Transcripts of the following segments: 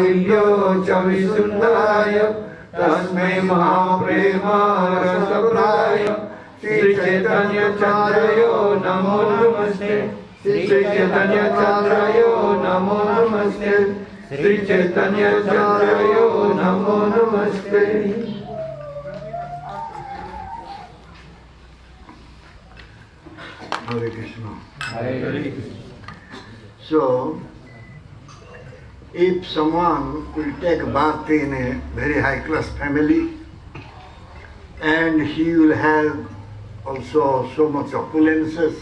Tulyo Chavisundaya Tasmai Mahaprema Rasapraya Sri Chaitanya Chandrayo Namo Namaste Sri Chaitanya Chandrayo Namo Namaste Sri Chaitanya Chandrayo Namo Namaste. Hare Krishna. Hare Krishna. So, if someone will take birth in a very high class family and he will have also so much opulences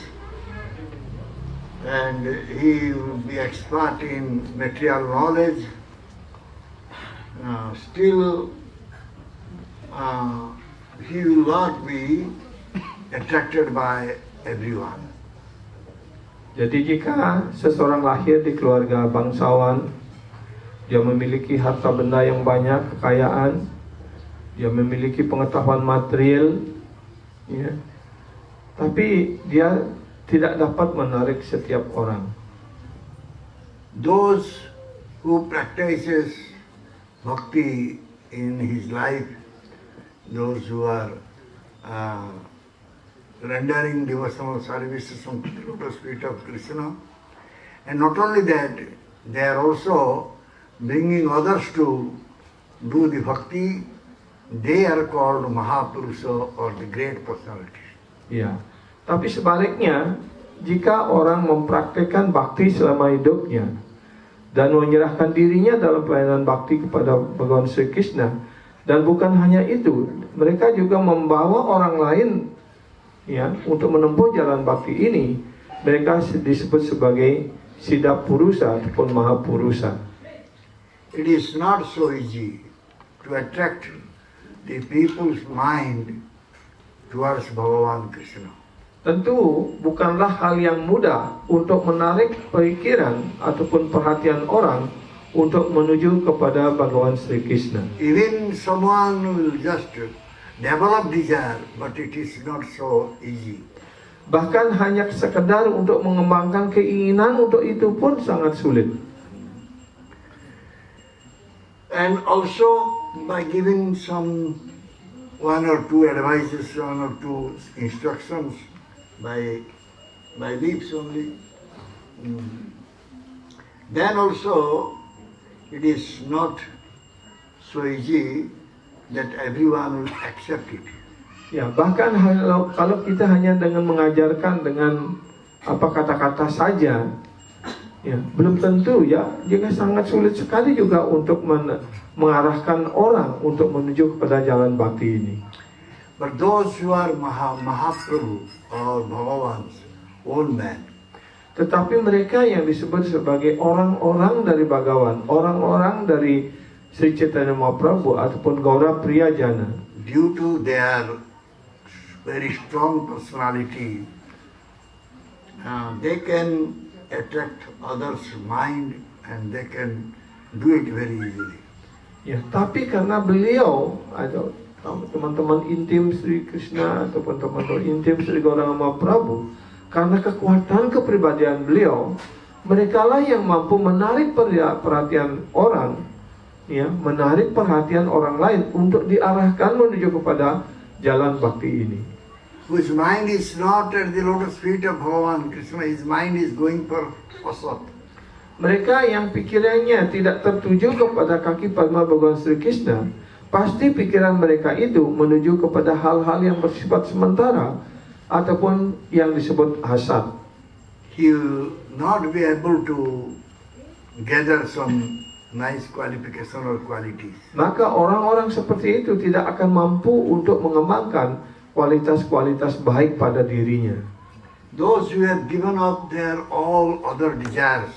and he will be expert in material knowledge, still he will not be attracted by everyone. Jadi jika seseorang lahir di keluarga bangsawan, dia memiliki harta benda yang banyak, kekayaan, dia memiliki pengetahuan material, ya, tapi dia tidak dapat menarik setiap orang. Those who practices bhakti in his life, those who are rendering devotional services on the lotus feet of Krishna, and not only that, they are also bringing others to do the bhakti. They are called Mahapurusha or the great personality. Ya, tapi sebaliknya, jika orang mempraktikkan bakti selama hidupnya dan menyerahkan dirinya dalam pelayanan bakti kepada Bhagawan Sri Krishna, dan bukan hanya itu, mereka juga membawa orang lain, ya, untuk menempuh jalan bakti ini, mereka disebut sebagai Siddha Purusa ataupun Mahapurusa. It is not so easy to attract the people's mind towards Bhagavan Krishna. Tentu bukanlah hal yang mudah untuk menarik pikiran ataupun perhatian orang untuk menuju kepada Bhagawan Sri Krishna. Even someone will just develop desire, but it is not so easy. Bahkan hanya sekedar untuk mengembangkan keinginan untuk itu pun sangat sulit. And also by giving some one or two advices, one or two instructions by lips only, then also it is not so easy that everyone will accept it. Ya, bahkan kalau kita hanya dengan mengajarkan dengan apa kata-kata saja, ya, belum tentu, ya, juga sangat sulit sekali juga untuk mengarahkan orang untuk menuju kepada jalan bakti ini. But those who are Mahaprabhu or Bhagavan's own man, tetapi mereka yang disebut sebagai orang-orang dari Bhagawan, orang-orang dari Sri Chaitanya Mahaprabhu ataupun Gaura Priyajana, due to their very strong personality, they can attract others' mind and they can do it very easily. ya, tapi karena beliau atau teman-teman intim Sri Krishna ataupun teman-teman intim Sri Gauranga Mahaprabhu, karena kekuatan kepribadian beliau, merekalah yang mampu menarik perhatian orang, ya, menarik perhatian orang lain untuk diarahkan menuju kepada jalan bakti ini. Whose mind is not at the lotus feet of Bhagavan Krishna, his mind is going for asat. Mereka yang pikirannya tidak tertuju kepada kaki Padma Bhagawan Sri Krishna, pasti pikiran mereka itu menuju kepada hal-hal yang bersifat sementara ataupun yang disebut hasad. He will not be able to gather some nice qualification or qualities. Maka orang-orang seperti itu tidak akan mampu untuk mengembangkan kualitas-kualitas baik pada dirinya. Those who have given up their all other desires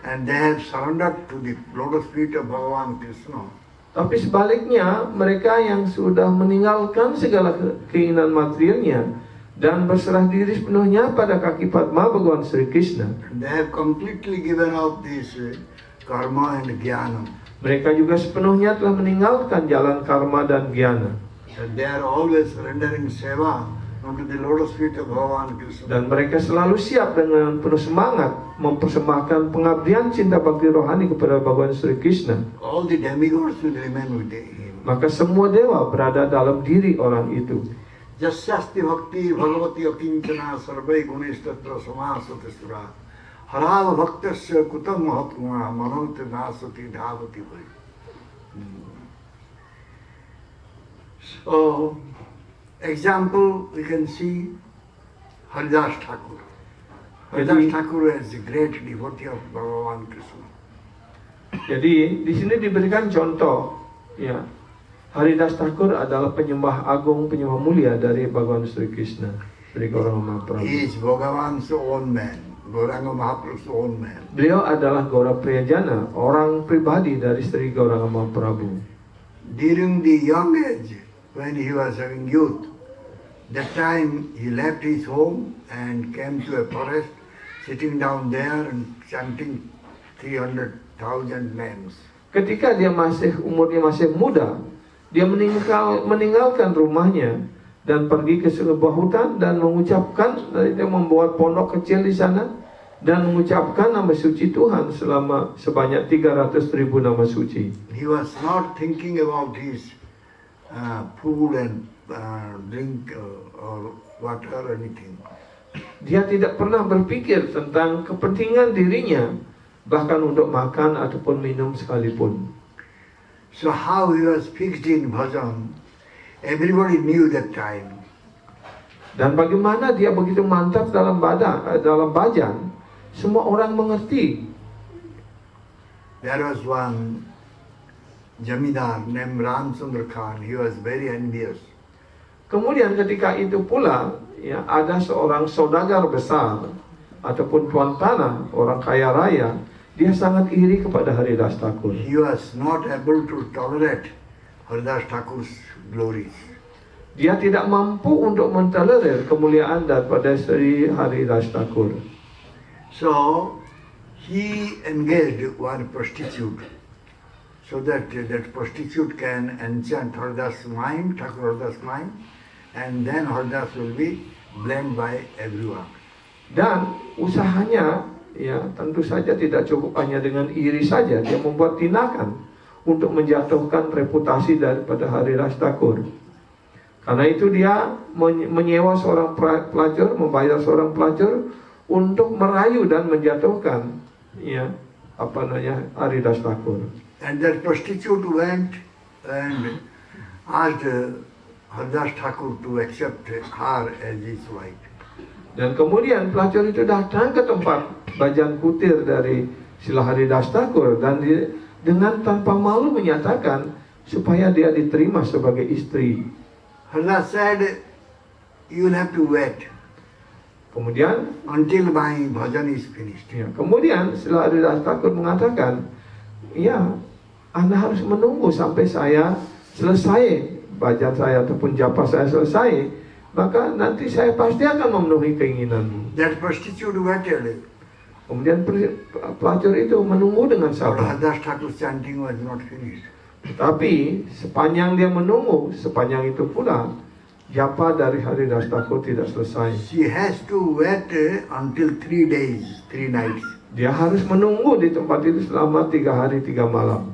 and they have surrendered to the lotus feet of Bhagavan Krishna, Tapi sebaliknya, mereka yang sudah meninggalkan segala keinginan materialnya dan berserah diri sepenuhnya pada kaki Padma Bhagawan Sri Krishna, they have completely given up this karma and jnana. mereka juga sepenuhnya telah meninggalkan jalan karma dan jnana. And they are always rendering seva unto the lotus feet of Bhagavan Krishna. Dan mereka selalu siap dengan penuh semangat mempersembahkan pengabdian cinta bakti rohani kepada Bhagavan Sri Krishna. All the demigods will remain with him. Maka semua dewa berada dalam diri orang itu. Jasyasti bhakti bhagavati akinchana sarvai gunestatra samasati sura harava bhaktasya kutam mahatma manoti nasati dhavati bhai. So, example we can see Haridas Thakur. Haridas Thakur is a great devotee of Bhagavan Krishna. Jadi di sini diberikan contoh, ya, Haridas Thakur adalah penyembah agung, penyembah mulia dari Bhagavan Sri Krishna, Sri Gauranga Mahaprabhu. He is Bhagavan's own man, Gauranga Mahaprabhu's own man. Beliau adalah Gaura Priyajana, orang pribadi dari Sri Gauranga Mahaprabhu. During the young age, when he was having youth, that time he left his home and came to a forest, sitting down there and chanting 300,000 names. Ketika dia umurnya masih muda, dia meninggalkan rumahnya dan pergi ke sebuah hutan dan mengucapkan, dia membuat pondok kecil di sana dan mengucapkan nama suci Tuhan sebanyak 300,000 nama suci. He was not thinking about his food and drink or water or anything. Dia tidak pernah berpikir tentang kepentingan dirinya, bahkan untuk makan ataupun minum sekalipun. So how he was fixed in bhajan, everybody knew that time. Dan bagaimana dia begitu mantap dalam bhajan, semua orang mengerti. There was one Jamidar named Ramchandra Khan. He was very envious. Kemudian ketika itu pula, ya, ada seorang saudagar besar ataupun tuan tanah, orang kaya raya, dia sangat iri kepada Haridas Thakur. He was not able to tolerate Haridas Thakur's glories. Dia tidak mampu untuk mentolerir kemuliaan daripada Sri Haridas Thakur. So he engaged one prostitute, so that that prostitute can enchant Haridas' mind, Thakur Haridas' mind, and then Haridas will be blamed by everyone. Dan usahanya, ya, tentu saja tidak cukup hanya dengan iri saja. Dia membuat tindakan untuk menjatuhkan reputasi daripada Haridas Thakur. Karena itu dia menyewa seorang pelacur, membayar seorang pelacur untuk merayu dan menjatuhkan, ya, Haridas Thakur. And that prostitute went and asked Haridas Thakur to accept her as his wife. Dan kemudian pelacur itu datang ke tempat bhajan kutir dari Srila Haridas Thakur dan dengan tanpa malu menyatakan supaya dia diterima sebagai istri. Haridas said, "You will have to wait." Kemudian until my bhajan is finished. Ya, kemudian Srila Haridas Thakur mengatakan, ya, Anda harus menunggu sampai saya selesai bhajan saya ataupun japa saya selesai, maka nanti saya pasti akan memenuhi keinginanmu. That prostitute waited. Kemudian pelacur itu menunggu dengan sabar. Haridas Thakur's chanting was not finished. Tapi sepanjang dia menunggu, sepanjang itu pula japa dari Haridas Thakur tidak selesai. She has to wait until 3 days, 3 nights. Dia harus menunggu di tempat itu selama 3 hari 3 malam.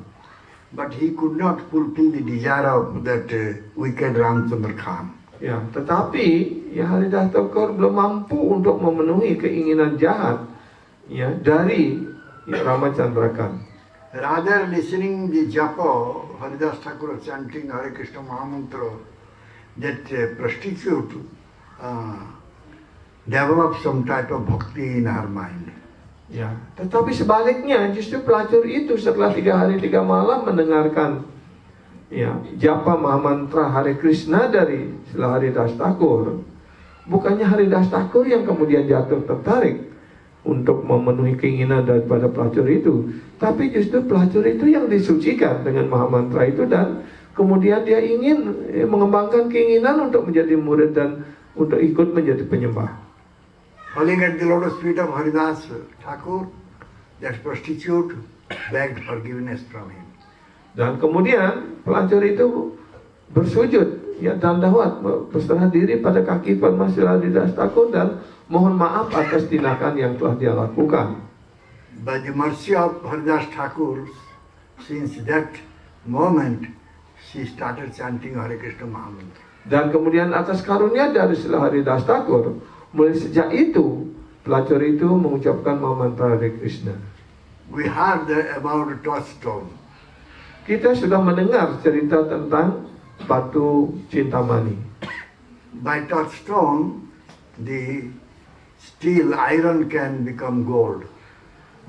But he could not fulfill the desire of that wicked Ramchandra Khan. Ya, tetapi ya Haridas Thakur belum mampu untuk memenuhi keinginan jahat, ya, dari Ramachandra Khan. Rather listening the japa Haridas Thakur chanting Hare Krishna Mahamantra, that prostitute developed some type of bhakti in her mind. Ya, tetapi sebaliknya justru pelacur itu setelah 3 hari 3 malam mendengarkan, ya, japa Mahamantra Hare Krishna dari Srila Haridas Thakur, bukannya Haridas Thakur yang kemudian jatuh tertarik untuk memenuhi keinginan daripada pelacur itu, tapi justru pelacur itu yang disucikan dengan Mahamantra itu dan kemudian dia ingin mengembangkan keinginan untuk menjadi murid dan untuk ikut menjadi penyembah. Falling at the lotus feet of Haridas Thakur, that prostitute begged forgiveness from him. Dan kemudian pelacur itu bersujud ya dan dawat berserah diri pada kaki Padma Sri Haridas Thakur dan mohon maaf atas tindakan yang telah dia lakukan. By the mercy of Haridas Thakur, since that moment, she started chanting Hare Krishna Mahamantra. Dan kemudian atas karunia dari Sri Haridas Thakur, mulai sejak itu pelacur itu mengucapkan mantra Hare Krishna. We heard about touchstone. Kita sudah mendengar cerita tentang batu cintamani. By touchstone, the steel, iron can become gold.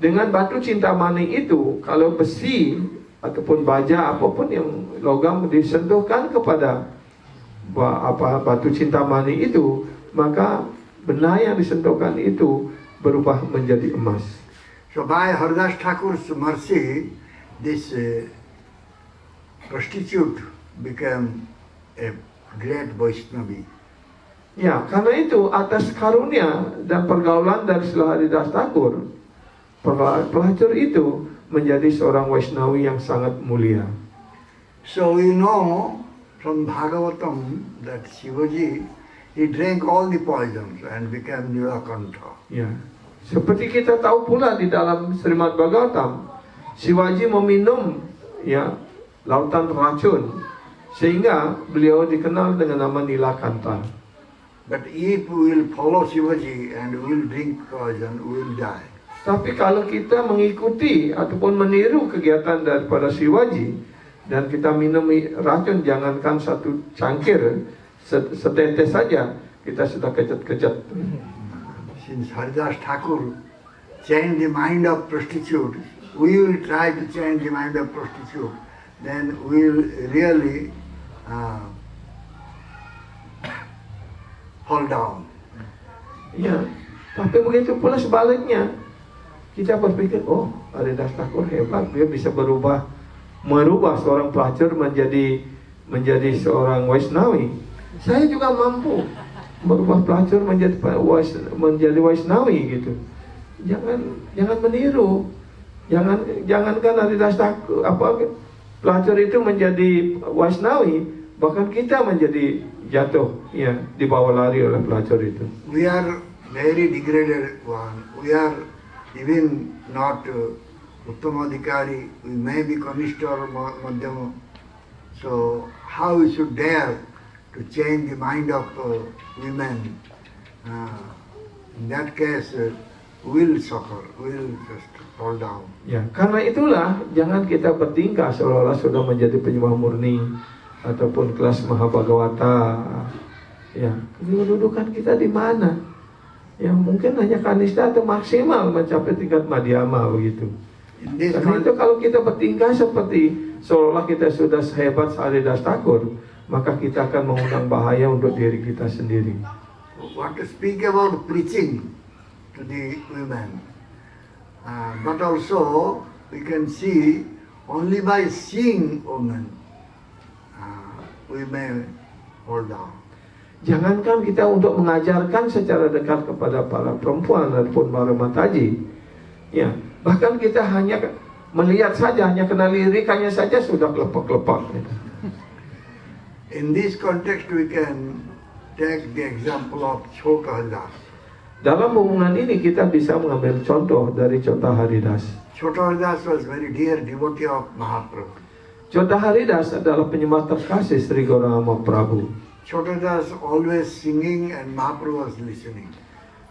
Dengan batu cintamani itu, kalau besi ataupun baja apapun yang logam disentuhkan kepada batu cintamani itu, maka benda yang disentuhkan itu berubah menjadi emas. So by Haridas Thakur's mercy, this prostitute became a great Vaishnavi. Ya, karena itu atas karunia dan pergaulan dari Sri Haridas Thakur, pelacur itu menjadi seorang Vaishnavi yang sangat mulia. So we know from Bhagavatam that Shivaji, he drank all the poisons and became Nilakantha. Ya, seperti kita tahu pula di dalam Srimad Bhagavatam, Shivaji meminum ya lautan racun sehingga beliau dikenal dengan nama Nilakanta. But if we will follow Shivaji and we will drink poison, we will die. Tapi kalau kita mengikuti ataupun meniru kegiatan daripada Shivaji dan kita minum racun, jangankan satu cangkir, setetes saja kita sudah kejat-kejat. Since Haridas Thakur changed the mind of prostitute, we will try to change the mind of prostitute. Then we will really fall down. Ya, tapi begitu pula sebaliknya. Kita berpikir, oh, Haridas Thakur hebat, dia bisa merubah seorang pelacur menjadi seorang Vaishnavi. Saya juga mampu merubah pelacur menjadi Vaishnavi gitu. Jangan meniru. Jangankan Haridas Thakur pelacur itu menjadi Vaishnavi, bahkan kita menjadi jatuh ya dibawa lari oleh pelacur itu. We are very degraded one. We are even not Uttamadhikari. We may be Kanishta or Madhyama. So how we should dare to change the mind of women? In that case, we'll suffer. We'll just fall down. Ya, karena itulah jangan kita bertingkah seolah-olah sudah menjadi penyembah murni ataupun kelas Mahabhagavata. Ya, kedudukan kita di mana? Ya, mungkin hanya kanista atau maksimal mencapai tingkat madhyama begitu. Karena itu kalau kita bertingkah seperti seolah kita sudah sehebat Haridas Thakur, maka kita akan mengundang bahaya untuk diri kita sendiri. What to speak about preaching to the women? But also we can see only by seeing women we may fall down. Jangankan kita untuk mengajarkan secara dekat kepada para perempuan ataupun para mataji, ya bahkan kita hanya melihat saja, hanya kena lirikannya saja sudah kelepak-kelepak. In this context, we can take the example of Chota Haridas. Dalam hubungan ini kita bisa mengambil contoh dari Chota Haridas. Chota Haridas was very dear devotee of Mahaprabhu. Chota Haridas adalah penyembah terkasih Sri Gauranga Prabhu. Chota Haridas always singing and Mahaprabhu was listening.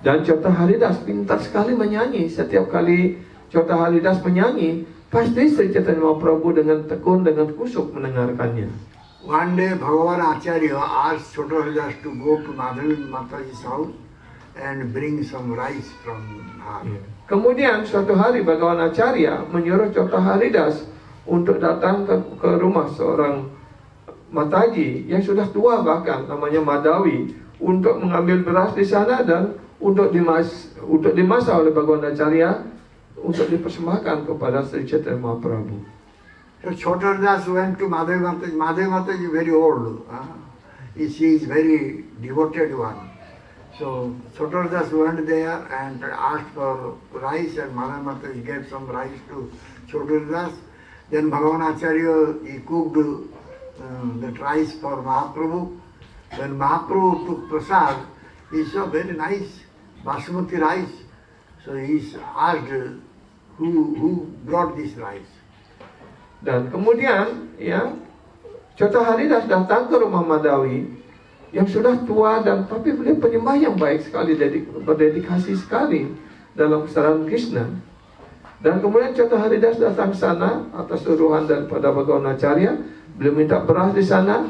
Dan Chota Haridas pintar sekali menyanyi. Setiap kali Chota Haridas menyanyi, pasti Sri Chaitanya Mahaprabhu dengan tekun, dengan kusuk mendengarkannya. One day Bhagavan Acharya asked Chota Haridas to go to Madhavi Mataji's house and bring some rice from her. Kemudian suatu hari Bhagavan Acharya menyuruh Chota Haridas untuk datang ke rumah seorang Mataji yang sudah tua bahkan namanya Madhavi untuk mengambil beras di sana dan untuk dimasak oleh Bhagavan Acharya untuk dipersembahkan kepada Sri Chaitanya Mahaprabhu. So Chota Haridas went to Madhavi Mataji. Madhavi Mataji is very old. She is very devoted one. So Chota Haridas went there and asked for rice, and Madhavi Mataji gave some rice to Chota Haridas. Then Bhagavan Acharya, he cooked that rice for Mahaprabhu. When Mahaprabhu took prasad, he saw very nice basmati rice. So he asked who brought this rice. Dan kemudian ya Chota Haridas datang ke rumah Madawi yang sudah tua dan tapi beliau penyembah yang baik sekali, berdedikasi sekali dalam kesadaran Krishna. Dan kemudian Chota Haridas datang ke sana atas suruhan daripada Bhagavan Acharya. Beliau minta beras di sana.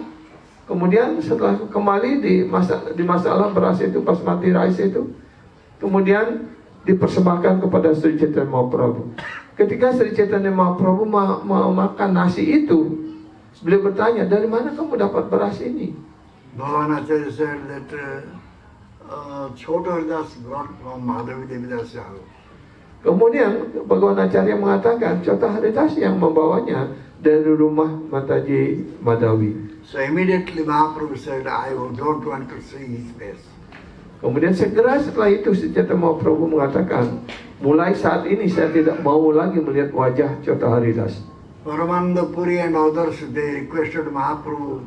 Kemudian setelah kembali di masalah beras itu, basmati rice itu, kemudian dipersembahkan kepada Sri Chaitanya Mahaprabhu. Ketika Sri Chaitanya Mahaprabhu mau makan nasi itu, beliau bertanya, dari mana kamu dapat beras ini? Bhagavan Acharya said that Chota Haridas brought from Madhavi Devidas house. Kemudian Bhagavan Acharya mengatakan Chota Haridas yang membawanya dari rumah Mataji Madawi. So immediately Mahaprabhu said, I don't want to see his face. Kemudian segera setelah itu Sri Chaitanya Mahaprabhu mengatakan, mulai saat ini saya tidak mau lagi melihat wajah Chota Haridas. Paramananda Puri and others, they requested Mahaprabhu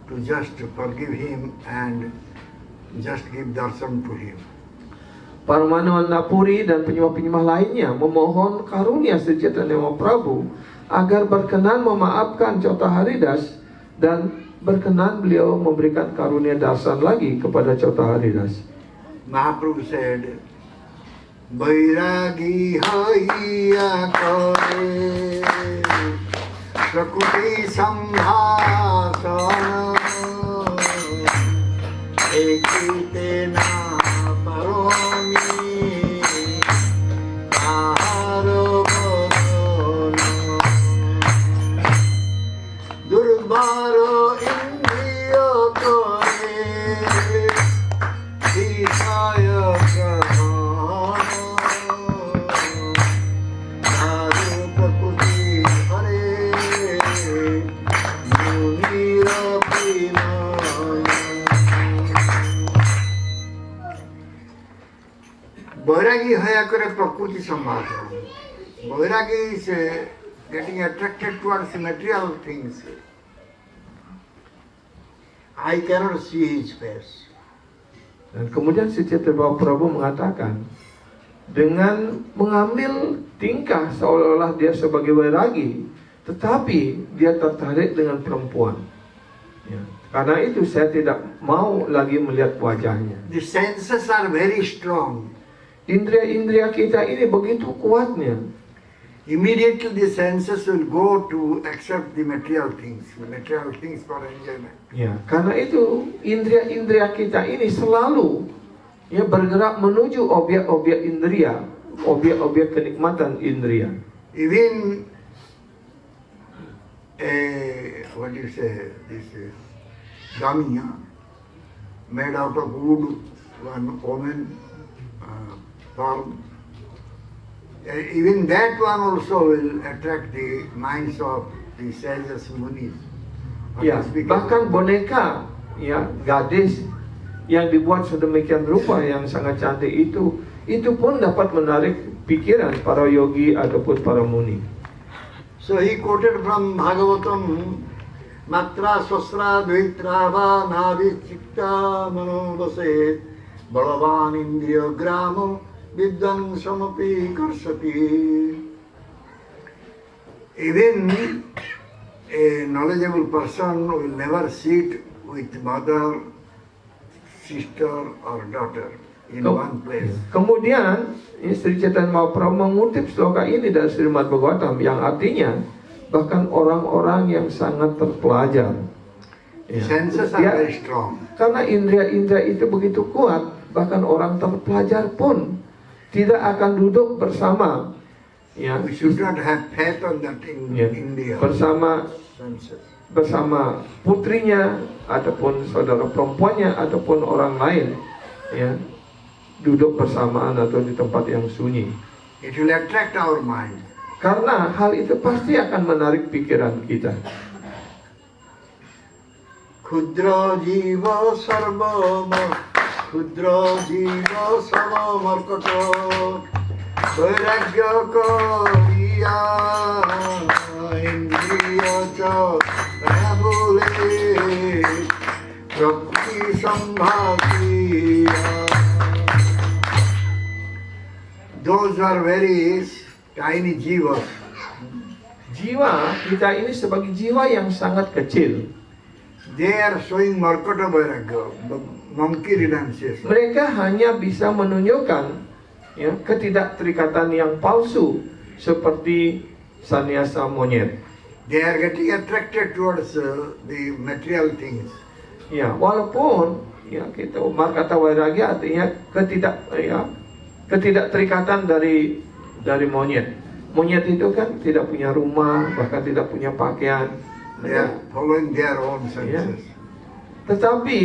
to just forgive him and just give darshan to him. Paramananda Puri dan penyembah-penyembah lainnya memohon karunia Sri Chaitanya Mahaprabhu agar berkenan memaafkan Chota Haridas dan berkenan beliau memberikan karunia darshan lagi kepada Chota Haridas. Mahaprabhu said, Vairagi haiya kare Prakriti sambhasana ekitena paromi aharo bodona durbaro indriyo kore Sitaya Krahana Sadhu Prakriti Hare Munira Pinaya. Vairagi haya kare Prakriti sambhasana. Vairagi is getting attracted towards material things. I cannot see his face. Dan kemudian Sri Chaitanya Mahaprabhu mengatakan, dengan mengambil tingkah seolah-olah dia sebagai vairagi, tetapi dia tertarik dengan perempuan. Ya. Karena itu saya tidak mau lagi melihat wajahnya. The senses are very strong. Indria-indria kita ini begitu kuatnya. Immediately the senses will go to accept the material things for enjoyment. Ya, karena itu indria-indria kita ini selalu ya bergerak menuju objek-objek indria, objek-objek kenikmatan indria. Even this damia made out of wood, one woman form. Even that one also will attract the minds of the sages munis. Ya, bahkan boneka ya gadis yang dibuat sedemikian rupa yang sangat cantik itu pun dapat menarik pikiran para yogi ataupun para muni. So he quoted from Bhagavatam, Matra Swasra Dvaitra Va Navi Chikta Manodase Balavan Indriya Gramo Vidyan Samapi Karsati. Even a knowledgeable person will never sit with mother, sister or daughter in one place. Kemudian Sri Chaitanya Mahaprabhu mengutip sloka ini dari Srimad Bhagavatam yang artinya bahkan orang-orang yang sangat terpelajar. Senses are very strong. Karena indria-indria itu begitu kuat, bahkan orang terpelajar pun tidak akan duduk bersama. Ya, We should not have faith on that in India. bersama putrinya ataupun saudara perempuannya ataupun orang lain, ya, duduk bersamaan atau di tempat yang sunyi. It will attract our mind. Karena hal itu pasti akan menarik pikiran kita. Khudra jiva sarva markata vairagya kariya indriya Cha Rabule Prakriti Sambhaviya. Those are very tiny jivas. Jiwa kita ini sebagai jiwa yang sangat kecil. They are showing Markata Vairagya, the monkey renunciation. Mereka hanya bisa menunjukkan ya, ketidakterikatan yang palsu seperti sannyasa monyet. They are getting attracted towards the material things. Ya, walaupun ya kita Markata Vairagya artinya ketidakterikatan dari monyet. Monyet itu kan tidak punya rumah, bahkan tidak punya pakaian. They are following their own Ya. senses. Tetapi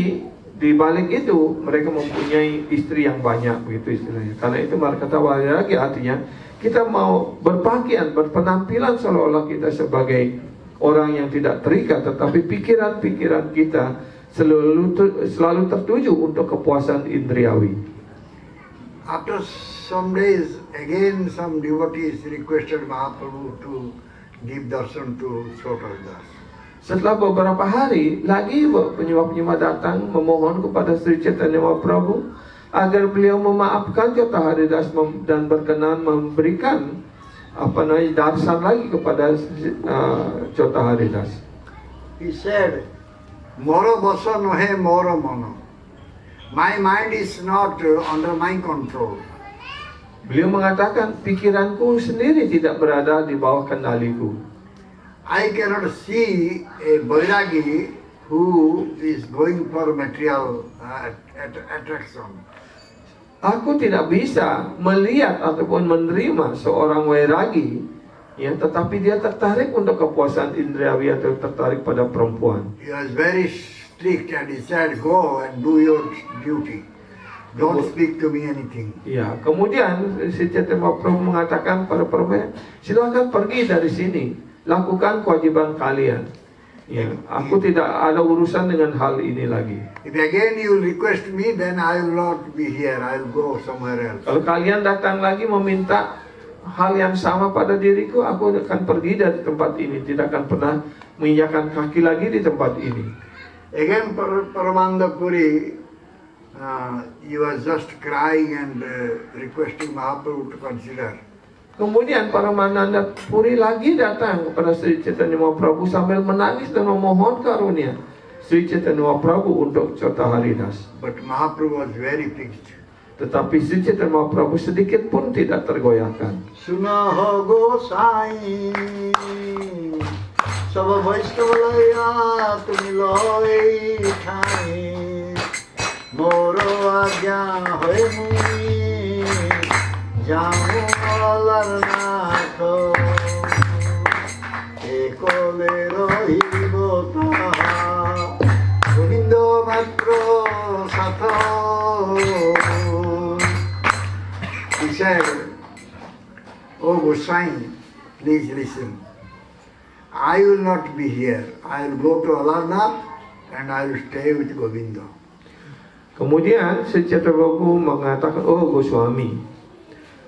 di balik itu mereka mempunyai istri yang banyak, begitu istilahnya. Karena itu Markata Vairagya artinya kita mau berpakaian, berpenampilan seolah-olah kita sebagai orang yang tidak terikat, tetapi pikiran-pikiran kita selalu tertuju untuk kepuasan indriawi. After some days, again some devotees requested Mahaprabhu to give darshan to Chotardas. Setelah beberapa hari, lagi penyembah-penyembah datang memohon kepada Sri Chaitanya Mahaprabhu agar beliau memaafkan Chotaharidas dan berkenan memberikan darshan lagi kepada Chotaharidas. He said, Moro basa nohe moro mono. My mind is not under my control. Beliau mengatakan, pikiranku sendiri tidak berada di bawah kendaliku. I cannot see a Vairagi who is going for material attraction. Aku tidak bisa melihat ataupun menerima seorang Vairagi, ya, tetapi dia tertarik untuk kepuasan indriawi atau tertarik pada perempuan. He was very strict and he said, go and do your duty. Don't speak to me anything. Ya, kemudian Sri Chaitanya Mahaprabhu mengatakan pada perempuan, silakan pergi dari sini, lakukan kewajiban kalian. Ya, aku tidak ada urusan dengan hal ini lagi. If again you request me, then I will not be here. I will go somewhere else. Kalau kalian datang lagi meminta hal yang sama pada diriku, aku akan pergi dari tempat ini, tidak akan pernah menginjakkan kaki lagi di tempat ini. Again, Paramananda Puri, he was just crying and requesting Mahaprabhu to consider. Kemudian Paramananda Puri lagi datang kepada Sri Chaitanya Mahaprabhu sambil menangis dan memohon karunia Sri Chaitanya Mahaprabhu untuk Chotaharidas. But Mahaprabhu was very fixed. Tetapi Sri Chaitanya Mahaprabhu sedikit pun tidak tergoyahkan. Sunaho Gosai Sava Vaishnavaya Tumiloy Thai Moro Agya Hoy Mui Jamu Alarnatho Ekole Rohibota Govindo Matro Satho. He said, Oh Gosai, please listen. I will not be here. I will go to Alarnath and I will stay with Govinda. Kemudian Sri Chaitanya Mahaprabhu mengatakan, oh Goswami,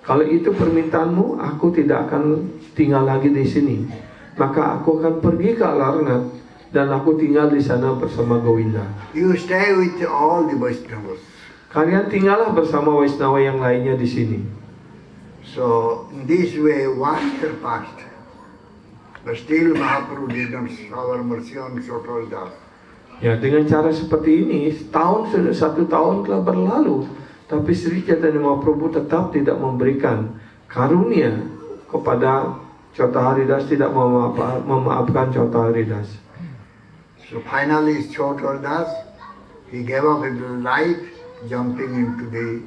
kalau itu permintaanmu, aku tidak akan tinggal lagi di sini. Maka aku akan pergi ke Alarnath dan aku tinggal di sana bersama Govinda. You stay with all the Vaishnavas. Kalian tinggallah bersama Vaishnava yang lainnya di sini. So in this way 1 year passed. But still Mahaprabhu did not shower mercy on Chotardas. Ya, dengan cara seperti ini, sudah 1 tahun telah berlalu, tapi Sri Chaitanya Mahaprabhu tetap tidak memberikan karunia kepada Chotaharidas, tidak memaafkan Chotaharidas. So finally Chotardas, he gave up his life jumping into the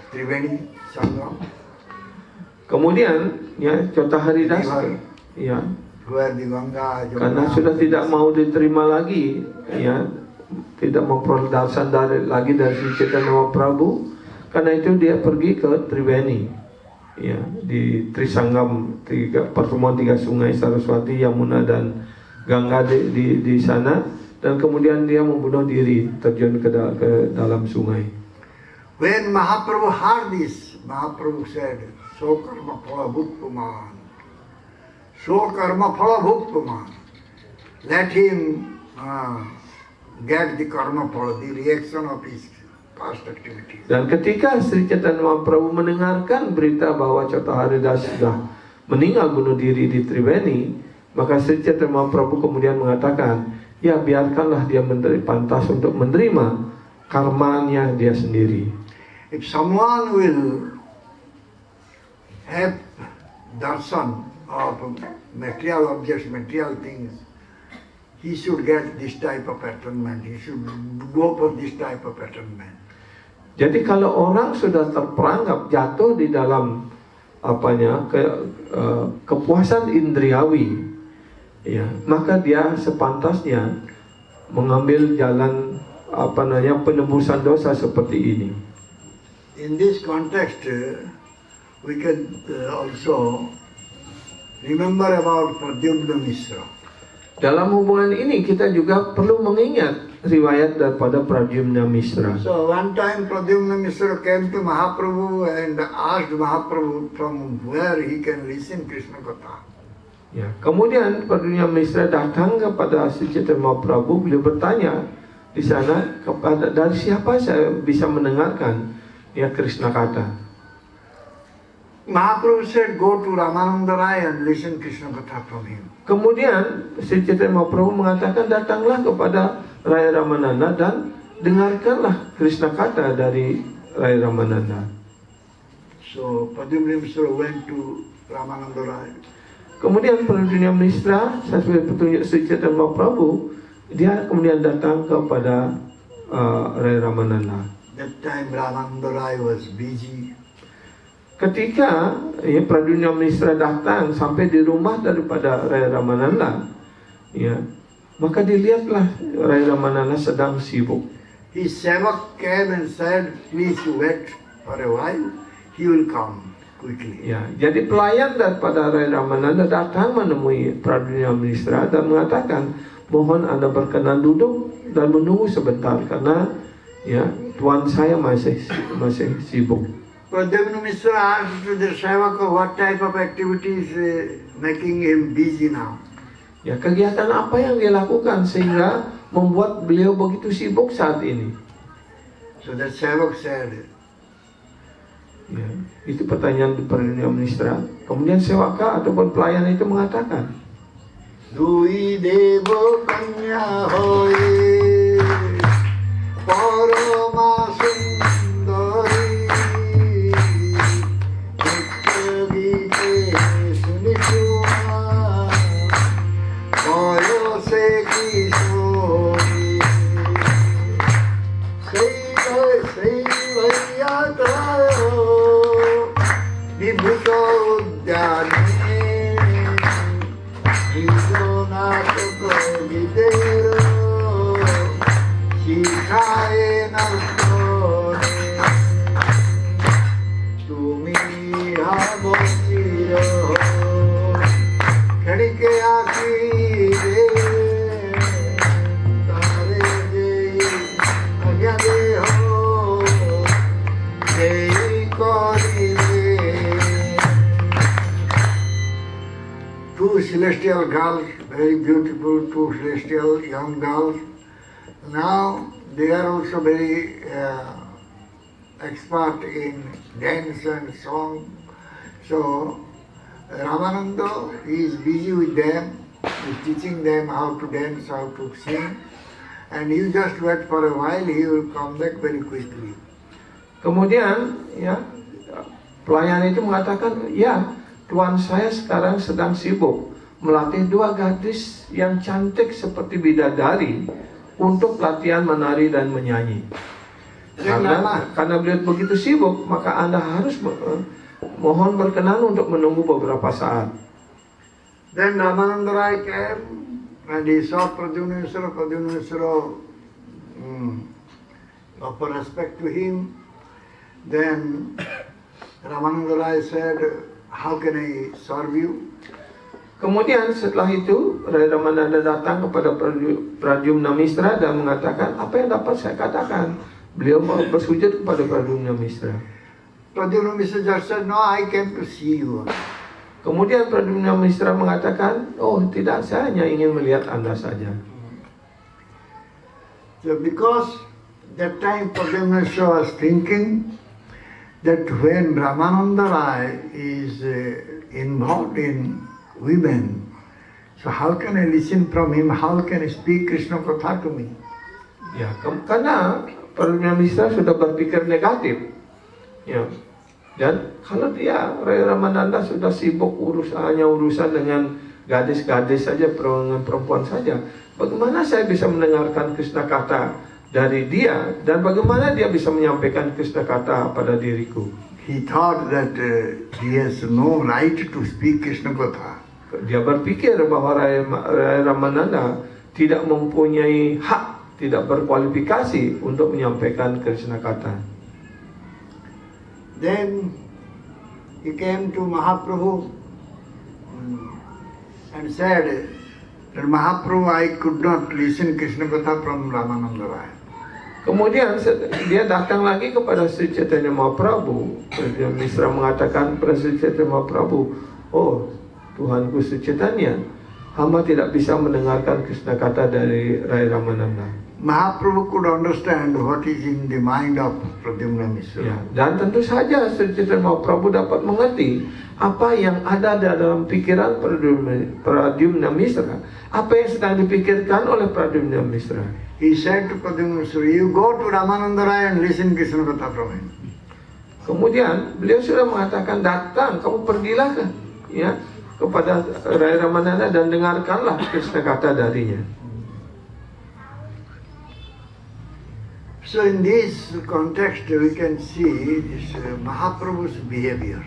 Triveni Sangam. Kemudian ya Chotaharidas ya, Where the Ganga, karena sudah tidak mau diterima lagi, ya, tidak memperoleh darshan lagi dari Sri Chaitanya Mahaprabhu, karena itu dia pergi ke Triveni, ya, di Trisangam, pertemuan 3 sungai Saraswati, Yamuna dan Ganga di sana, dan kemudian dia membunuh diri, terjun ke dalam sungai. When Mahaprabhu heard this, Mahaprabhu said, So karma phala bhutpuman. So karma phala bhuktama. Let him get the karma phala, the reaction of his past activities. Dan ketika Sri Chaitanya Mahaprabhu mendengarkan berita bahwa Chataharidas sudah meninggal bunuh diri di Triveni, maka Sri Chaitanya Mahaprabhu kemudian mengatakan, ya biarkanlah dia pantas untuk menerima karmanya dia sendiri. If someone will have darshan of material objects, material things, he should get this type of attunement. He should go for this type of attunement. Jadi kalau orang sudah terperangkap jatuh di dalam kepuasan indriawi, ya, maka dia sepantasnya mengambil jalan penembusan dosa seperti ini. In this context, we can also remember about Pradyumna Mishra. Dalam hubungan ini kita juga perlu mengingat riwayat daripada Pradyumna Mishra. So one time Pradyumna Mishra came to Mahaprabhu and asked Mahaprabhu from where he can listen Krishna Katha. Ya, kemudian Pradyumna Mishra datang kepada Sri Chaitanya Mahaprabhu, beliau bertanya di sana dari siapa saya bisa mendengarkan ya Krishna Katha. Mahaprabhu said, go to Ramananda Rai and listen Krishna Katha from him. Kemudian Sri Chaitanya Mahaprabhu mengatakan, datanglah kepada Raya Ramananda dan dengarkanlah Krishna Katha dari Raya Ramananda. So Pradyumna Mishra went to Ramananda Rai. Kemudian Pradyumna Mishra sesuai petunjuk Sri Chaitanya Mahaprabhu, dia kemudian datang kepada Raya Ramananda. That time Ramananda Rai was busy. Ketika Pradyumna Mishra datang sampai di rumah daripada Raya Ramananda, ya, maka dilihatlah Raya Ramananda sedang sibuk. His sevak came and said, please wait for a while, he will come quickly. Ya, jadi pelayan daripada Raya Ramananda datang menemui Pradyumna Mishra dan mengatakan, mohon Anda berkenan duduk dan menunggu sebentar karena ya tuan saya masih sibuk. Pradyumna Mishra asked the sevaka what type of activities making him busy now. Ya, kegiatan apa yang dia lakukan sehingga membuat beliau begitu sibuk saat ini? So the sevak said, Ya, itu pertanyaan Pradyumna Mishra. Kemudian sewaka ataupun pelayan itu mengatakan, Dui devo kanya hoye parama sundari nityagite sunituma kayose kishori seivayatayo vibhuto udyane Nato videro Shikhaye nastone Tumi hamosiro Khadike akire Tare jai agyade ho Jai korive Two celestial girls, very beautiful, two celestial young girls. Now they are also very expert in dance and song. So Ramananda is busy with them, is teaching them how to dance, how to sing. And you just wait for a while, he will come back very quickly. kemudian ya pelayan itu mengatakan, ya tuan saya sekarang sedang sibuk melatih dua gadis yang cantik seperti bidadari untuk latihan menari dan menyanyi. Karena beliau begitu sibuk, maka Anda harus mohon berkenan untuk menunggu beberapa saat. Then Ramananda Rai came and he saw Pradyumna Mishra. Pradyumna Mishra offered respect to him. Then Ramananda Rai said, how can I serve you? Kemudian setelah itu Raya Ramananda datang kepada Pradyumna Mishra dan mengatakan, apa yang dapat saya katakan? Beliau bersujud kepada Pradyumna Mishra. Pradyumna Mishra just said, no, I came to see you. Kemudian Pradyumna Mishra mengatakan, oh tidak, saya hanya ingin melihat Anda saja. So because that time Pradyumna Mishra was thinking that when Ramananda Rai is involved in women, so how can I listen from him? How can I speak Krishna Katha to me? Ya, karena Pradyumna Mishra sudah berpikir negatif. Ya. Dan kalau dia, Rai Ramananda sudah sibuk hanya urusan dengan gadis-gadis saja, perempuan saja, bagaimana saya bisa mendengarkan Krishna Katha dari dia, dan bagaimana dia bisa menyampaikan Krishna Katha pada diriku? He thought that he has no right to speak Krishna Katha. Dia berpikir bahwa Rai Ramananda tidak mempunyai hak, tidak berkualifikasi untuk menyampaikan Krishna Katha. Then he came to Mahaprabhu and said that Mahaprabhu, I could not listen Krishna Katha from Ramananda Rai. Kemudian dia datang lagi kepada Sri Chaitanya Mahaprabhu. Pradyumna Mishra mengatakan kepada Sri Chaitanya Mahaprabhu, oh Tuhanku Sri Chaitanya, hamba tidak bisa mendengarkan Krishna Katha dari Rai Ramananda. Mahaprabhu could understand what is in the mind of Pradyumna Mishra. Ya, dan tentu saja Sri Chaitanya Mahaprabhu dapat mengerti apa yang ada dalam pikiran Pradyumna Mishra, apa yang sedang dipikirkan oleh Pradyumna Mishra. He said to Pradyumna Mishra, you go to Ramananda Rai and listen Krishna Katha from him. Kemudian beliau sudah mengatakan, datang, kamu pergilah ya kepada Rai Ramananda dan dengarkanlah Krishna Katha darinya. So in this context we can see this Mahaprabhu's behavior.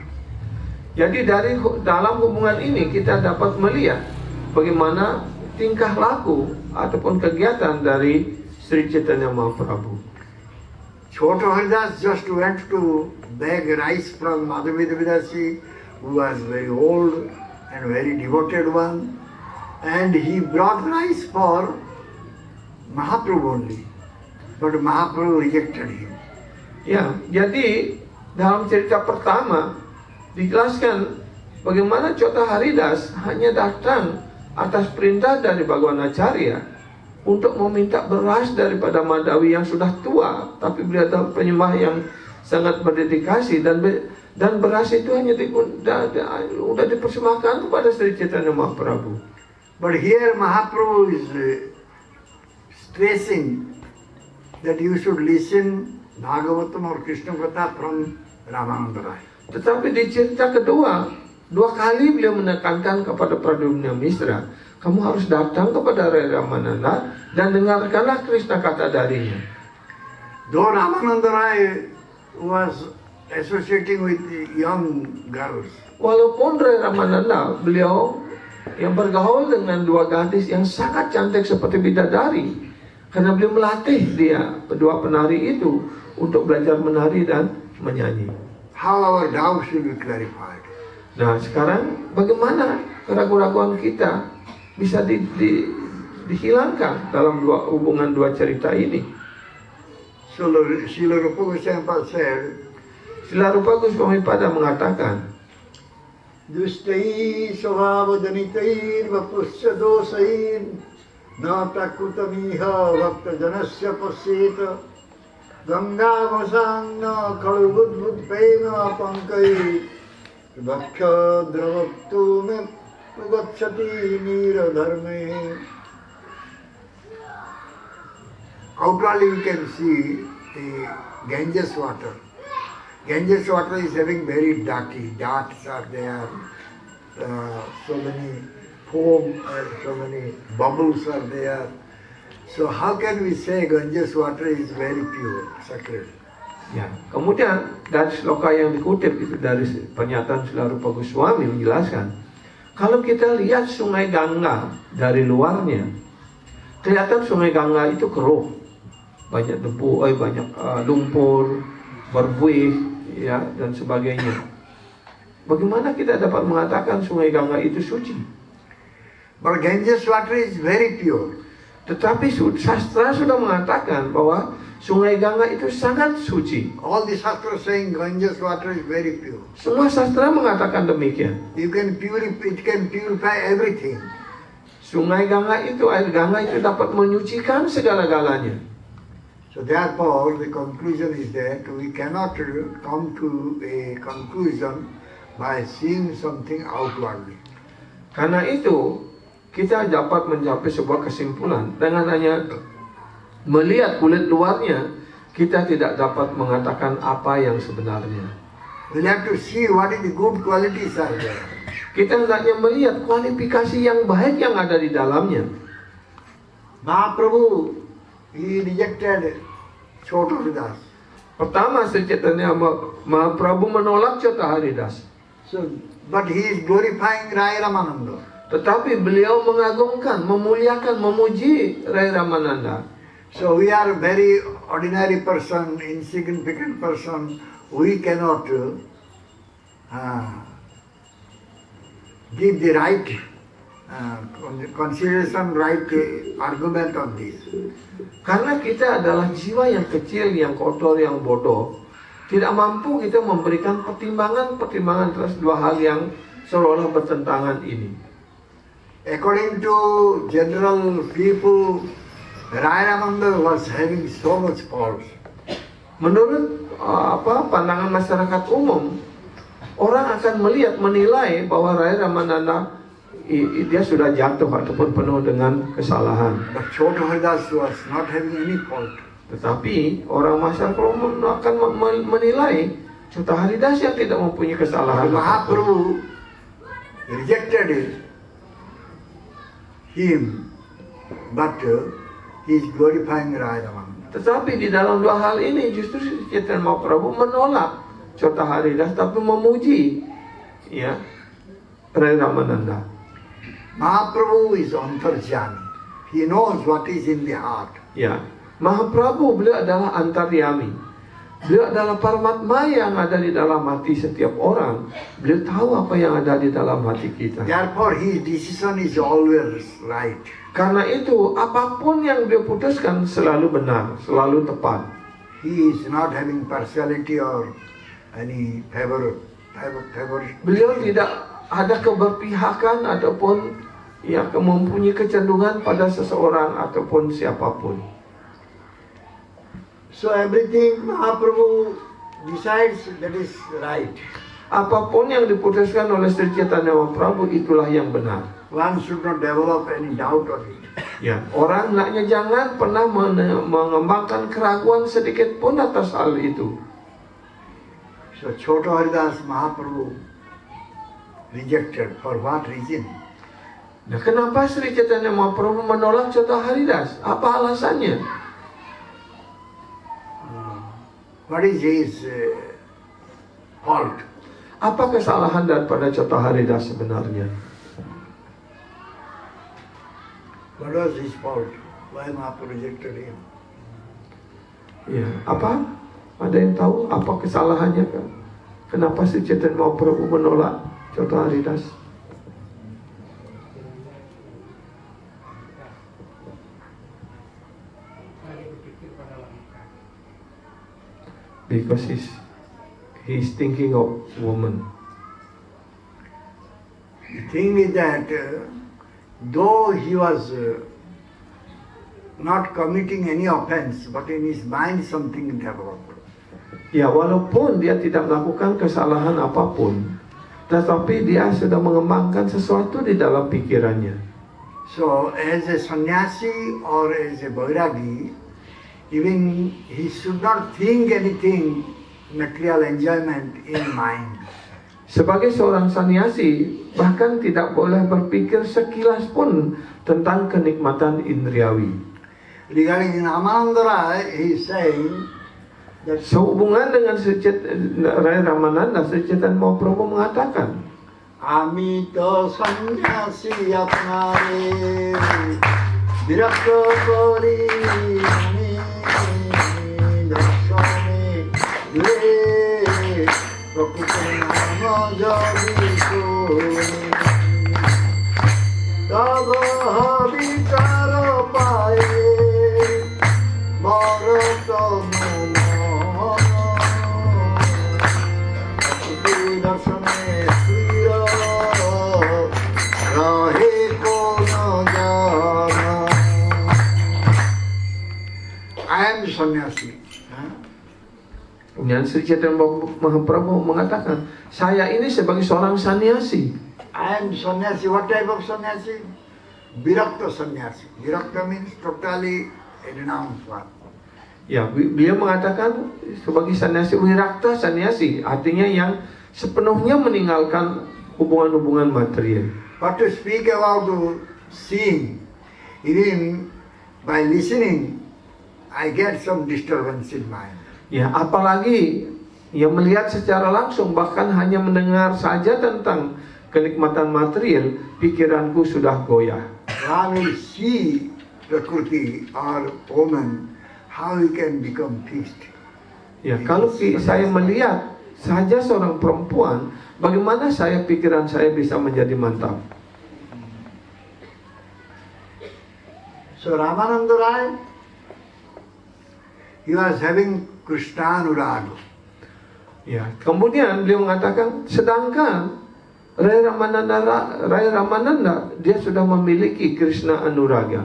Jadi dalam hubungan ini kita dapat melihat bagaimana tingkah laku ataupun kegiatan dari Sri Chaitanya Mahaprabhu. Chota Haridas just went to beg rice from Madhavendra Vidasi, who was very old and very devoted one, and he brought rice for Mahaprabhu only. But Mahaprabhu rejected him. Ya, jadi dalam cerita pertama dijelaskan bagaimana Chota Haridas hanya datang atas perintah dari Bhagavan Acharya untuk meminta beras daripada Madhavi yang sudah tua, tapi beliau adalah penyembah yang sangat berdedikasi, dan beras itu hanya sudah dipersembahkan kepada Sri Chaitanya Mahaprabhu. But here Mahaprabhu is stressing that you should listen Bhagavatam or Krishna Katha from Ramananda Rai. Tetapi di cerita kedua, dua kali beliau menekankan kepada Pradyumna Mishra, kamu harus datang kepada Rai Ramananda dan dengarkanlah Krishna Katha darinya. Though Ramananda Rai was associating with young girls, Walaupun Rai Ramananda beliau yang bergaul dengan dua gadis yang sangat cantik seperti bidadari, karena beliau melatih dia, kedua penari itu, untuk belajar menari dan menyanyi. how our doubts should be clarified. Nah sekarang bagaimana keraguan-keraguan kita bisa dihilangkan dalam hubungan dua cerita ini? So Srila Rupa Goswami said, Srila Rupa Goswami Pada mengatakan, Dustai svabha janitair vapusya dosair na prakutamiha bhakta janasya pasyeta ganga vasangna kalubudbudpena pankai bhaksha dravaktu me pugachati nira dharme. Outwardly we can see the Ganges water. Ganges water is having very dirty, darts are there, so many foam and so many bubbles are there. So how can we say Ganges water is very pure, sacred? ya. Kemudian dari sloka yang dikutip itu dari pernyataan Srila Rupa Goswami menjelaskan, kalau kita lihat sungai Gangga dari luarnya, kelihatan sungai Gangga itu keruh, banyak debu, banyak lumpur, berbuih, ya dan sebagainya. Bagaimana kita dapat mengatakan sungai Gangga itu suci? But Ganges water is very pure. Tetapi sastra sudah mengatakan bahwa Sungai Ganga itu sangat suci. All the Shastras saying Ganges water is very pure. Semua sastra mengatakan demikian. It can purify everything. Sungai Ganga itu, air Ganga itu dapat menyucikan segala-galanya. So therefore, the conclusion is that we cannot come to a conclusion by seeing something outwardly. Karena itu, kita dapat mencapai sebuah kesimpulan dengan hanya melihat kulit luarnya, kita tidak dapat mengatakan apa yang sebenarnya. We have to see what is the good qualities are there. Kita hendaknya melihat kualifikasi yang baik yang ada di dalamnya. Mahaprabhu, he rejected Chota Haridas. Pertama, Sri Chaitanya Mahaprabhu menolak Chota Haridas. So, but he is glorifying Rai Ramananda. Tetapi beliau mengagungkan, memuliakan, memuji Rai Ramananda. So we are a very ordinary person, insignificant person. We cannot give the right consideration, right argument on this. Karena kita adalah jiwa yang kecil, yang kotor, yang bodoh, tidak mampu kita memberikan pertimbangan atas dua hal yang seolah bertentangan ini. According to general people, Rai Ramananda was having so much faults. Menurut pandangan masyarakat umum, orang akan menilai bahwa Rai Ramananda dia sudah jatuh ataupun penuh dengan kesalahan. But Chota Haridas was not having any fault. Tetapi orang masyarakat umum akan menilai Chota Haridas yang tidak mempunyai kesalahan. Mahaprabhu rejected him, but he is glorifying Rai Ramananda. Tetapi di dalam dua hal ini justru Chaitanya Mahaprabhu menolak Chota Haridas tapi memuji Rai Ramananda. Mahaprabhu is antarjami. He knows what is in the heart. Ya, Mahaprabhu beliau adalah antaryami. Beliau adalah Paramatma yang ada di dalam hati setiap orang. Beliau tahu apa yang ada di dalam hati kita. Therefore his decision is always right. Karena itu, apapun yang dia putuskan selalu benar, selalu tepat. He is not having partiality or any favor. Beliau tidak ada keberpihakan ataupun mempunyai kecenderungan pada seseorang ataupun siapapun. So everything Mahaprabhu decides, that is right. Apapun yang diputuskan oleh Sri Chaitanya Mahaprabhu itulah yang benar. One should not develop any doubt on it. Ya, orang hendaknya jangan pernah mengembangkan keraguan sedikit pun atas hal itu. So Chota Haridas Mahaprabhu rejected. For what reason? Nah, kenapa Sri Chaitanya Mahaprabhu menolak Chota Haridas? Apa alasannya? What is his fault? Apa kesalahan daripada Chota Haridas sebenarnya? What was his fault? Why Mahaprabhu rejected him? Ya, apa? Ada yang tahu apa kesalahannya kan? Kenapa Sri Chaitanya Mahaprabhu menolak Chota Haridas? Because he's thinking of woman. The thing is that though he was not committing any offense, but in his mind something developed. Ya, walaupun dia tidak melakukan kesalahan apapun, tetapi dia sudah mengembangkan sesuatu di dalam pikirannya. So, as a sannyasi or as a vairagi, even he should not think anything material enjoyment in mind. Sebagai seorang sannyasi, bahkan tidak boleh berpikir sekilas pun tentang kenikmatan indriawi. Regarding Ramananda Rai, he is saying that sehubungan dengan Rai Ramananda, Sri Chaitanya Mahaprabhu mengatakan, Ami to sannyasi apnare virakta kori ami darshane dure prakuta nama jadi koni tava vichara paye bharata sannyasi. Kemudian Sri Chaitanya Mahaprabhu mengatakan, saya ini sebagai seorang sannyasi. I am sannyasi. What type of sannyasi? Virakta sannyasi. Virakta means totally a renounced one. Ya, beliau mengatakan sebagai sannyasi, wirakta sannyasi, artinya yang sepenuhnya meninggalkan hubungan-hubungan material. But to speak about seeing, even by listening, I get some disturbance in mind. Ya, apalagi yang melihat secara langsung, bahkan hanya mendengar saja tentang kenikmatan material, pikiranku sudah goyah. When we see Prakriti or woman, how we can become fixed? Ya, kalau saya melihat saja seorang perempuan, bagaimana pikiran saya bisa menjadi mantap? So Ramananda Rai, he was having Krishna Anuraga. Ya, kemudian beliau mengatakan, sedangkan Rai Ramananda dia sudah memiliki Krishna Anuraga.